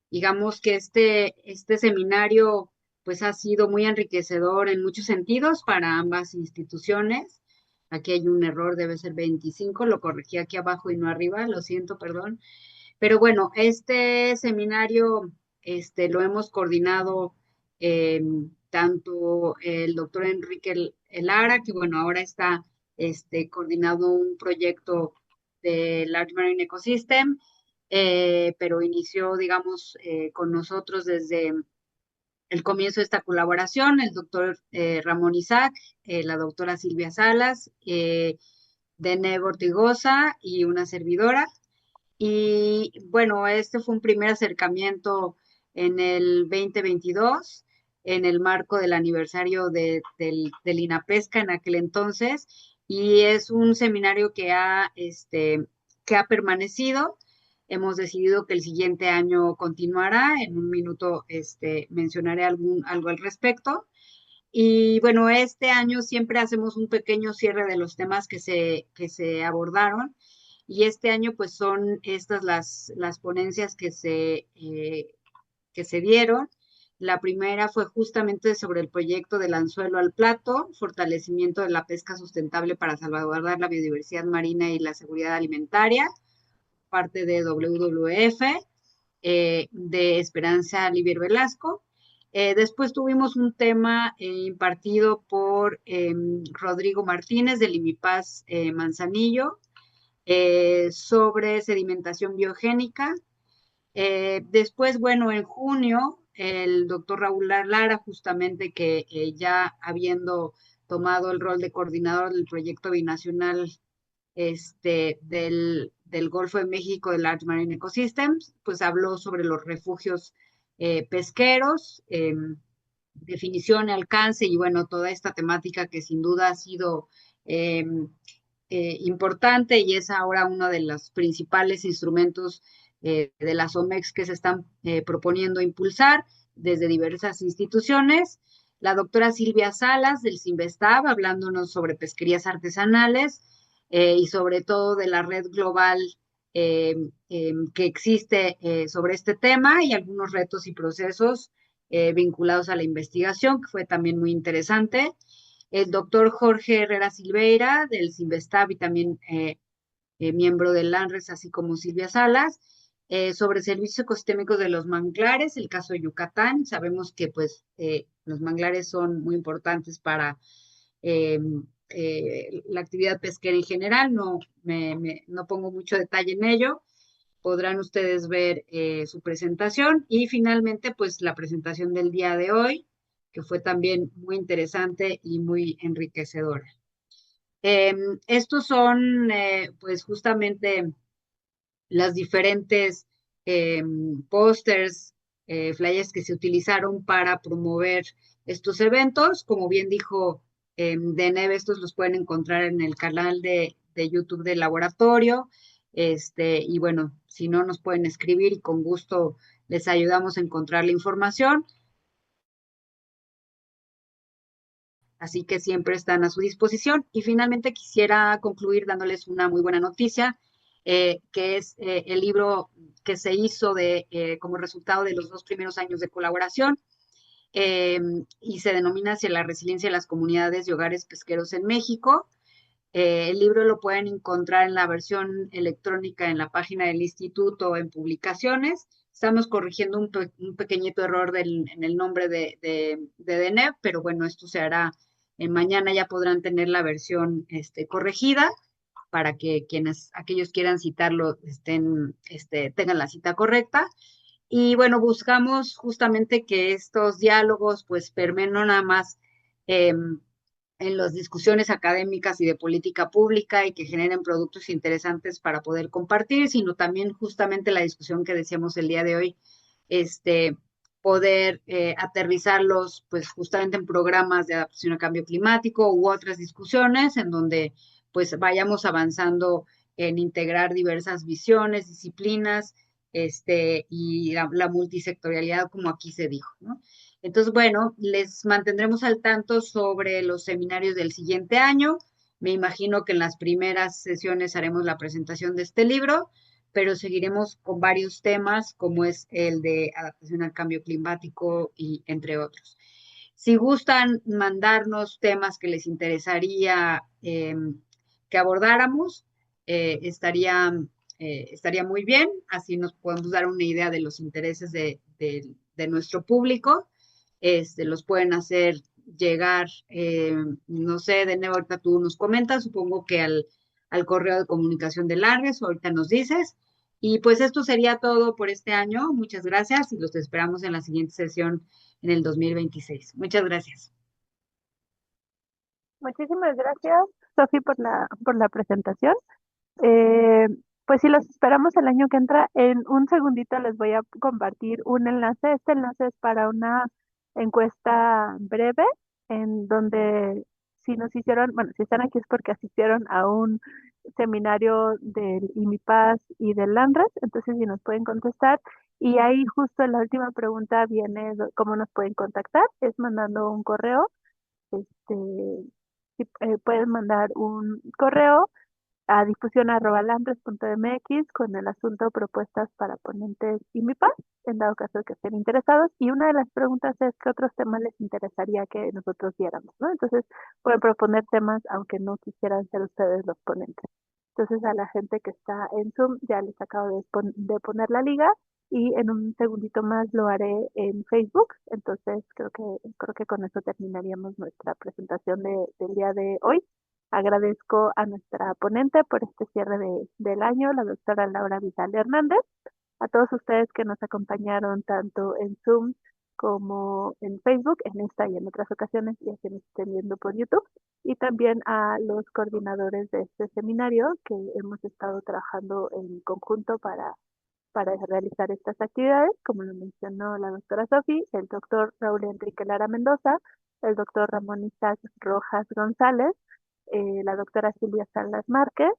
Digamos que este seminario pues ha sido muy enriquecedor en muchos sentidos para ambas instituciones. Aquí hay un error, debe ser 25, lo corregí aquí abajo y no arriba, lo siento, perdón. Pero bueno, este seminario lo hemos coordinado tanto el doctor Enrique Lara, que bueno, ahora está coordinando un proyecto de Large Marine Ecosystem, pero inició, digamos, con nosotros desde el comienzo de esta colaboración, el doctor Ramón Isaac, la doctora Silvia Salas, Dene Ortigosa y una servidora. Y bueno, este fue un primer acercamiento en el 2022, en el marco del aniversario del INAPESCA en aquel entonces, y es un seminario que ha permanecido. Hemos decidido que el siguiente año continuará. En un minuto mencionaré algo al respecto. Y bueno, este año siempre hacemos un pequeño cierre de los temas que se abordaron. Y este año, pues, son estas las ponencias que se dieron. La primera fue justamente sobre el proyecto del anzuelo al plato, fortalecimiento de la pesca sustentable para salvaguardar la biodiversidad marina y la seguridad alimentaria, parte de WWF, de Esperanza Livier Velasco. Después tuvimos un tema impartido por Rodrigo Martínez del IMIPAS Manzanillo, sobre sedimentación biogénica. Después, bueno, en junio, el doctor Raúl Lara, justamente que ya habiendo tomado el rol de coordinador del proyecto binacional del Golfo de México de Large Marine Ecosystems, pues habló sobre los refugios pesqueros, definición, alcance y bueno, toda esta temática que sin duda ha sido importante y es ahora uno de los principales instrumentos de las OMEX que se están proponiendo impulsar desde diversas instituciones. La doctora Silvia Salas del CINVESTAB hablándonos sobre pesquerías artesanales y sobre todo de la red global que existe sobre este tema y algunos retos y procesos vinculados a la investigación, que fue también muy interesante. El doctor Jorge Herrera Silveira del CINVESTAB y también miembro del LANRES, así como Silvia Salas. sobre servicios ecosistémicos de los manglares, el caso de Yucatán. Sabemos que pues los manglares son muy importantes para la actividad pesquera en general. No pongo mucho detalle en ello. Podrán ustedes ver su presentación y finalmente pues la presentación del día de hoy, que fue también muy interesante y muy enriquecedora. Estos son pues justamente las diferentes pósters, flyers que se utilizaron para promover estos eventos. Como bien dijo Deneb, estos los pueden encontrar en el canal de YouTube del laboratorio. Y bueno, si no, nos pueden escribir y con gusto les ayudamos a encontrar la información. Así que siempre están a su disposición. Y finalmente quisiera concluir dándoles una muy buena noticia, que es el libro que se hizo como resultado de los 2 primeros años de colaboración, y se denomina Hacia la resiliencia de las comunidades y hogares pesqueros en México. El libro lo pueden encontrar en la versión electrónica en la página del instituto en publicaciones. Estamos corrigiendo un pequeñito error en el nombre de DENEP, pero bueno, esto se hará mañana. Ya podrán tener la versión corregida para que aquellos quieran citarlo tengan la cita correcta. Y bueno, buscamos justamente que estos diálogos pues permeen no nada más en las discusiones académicas y de política pública y que generen productos interesantes para poder compartir, sino también justamente la discusión que decíamos el día de hoy, poder aterrizarlos pues justamente en programas de adaptación al cambio climático u otras discusiones en donde pues vayamos avanzando en integrar diversas visiones, disciplinas, y la multisectorialidad, como aquí se dijo, ¿no? Entonces, bueno, les mantendremos al tanto sobre los seminarios del siguiente año. Me imagino que en las primeras sesiones haremos la presentación de este libro, pero seguiremos con varios temas, como es el de adaptación al cambio climático y entre otros. Si gustan mandarnos temas que les interesaría que abordáramos, estaría muy bien. Así nos podemos dar una idea de los intereses de nuestro público. Los pueden hacer llegar, no sé, de nuevo ahorita tú nos comentas, supongo que al correo de comunicación de Largues, ahorita nos dices. Y pues esto sería todo por este año. Muchas gracias y los esperamos en la siguiente sesión en el 2026. Muchas gracias. Muchísimas gracias, Sofi, por la presentación. Eh, pues sí, los esperamos el año que entra. En un segundito les voy a compartir un enlace. Este enlace es para una encuesta breve en donde si nos hicieron, bueno, si están aquí es porque asistieron a un seminario del IMIPAS y del LANRES, entonces si nos pueden contestar. Y ahí justo en la última pregunta viene cómo nos pueden contactar, es mandando un correo. Pueden mandar un correo a difusión@lambres.mx con el asunto propuestas para ponentes y MIPAS, en dado caso de que estén interesados. Y una de las preguntas es qué otros temas les interesaría que nosotros viéramos, ¿no? Entonces pueden proponer temas aunque no quisieran ser ustedes los ponentes. Entonces a la gente que está en Zoom ya les acabo de poner la liga y en un segundito más lo haré en Facebook. Entonces creo que con eso terminaríamos nuestra presentación del día de hoy. Agradezco a nuestra ponente por este cierre del año, la doctora Laura Vidal Hernández, a todos ustedes que nos acompañaron tanto en Zoom como en Facebook, en esta y en otras ocasiones, y a quienes estén viendo por YouTube, y también a los coordinadores de este seminario que hemos estado trabajando en conjunto para realizar estas actividades, como lo mencionó la doctora Sofi, el doctor Raúl Enrique Lara Mendoza, el doctor Ramón Isaac Rojas González, la doctora Silvia Salas Márquez,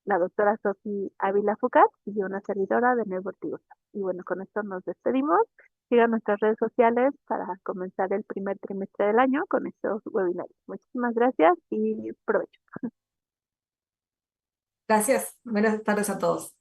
la doctora Sofi Ávila Fucat y una servidora de Nuevo Ortigosa. Y bueno, con esto nos despedimos. Sigan nuestras redes sociales para comenzar el primer trimestre del año con estos webinarios. Muchísimas gracias y provecho. Gracias. Buenas tardes a todos.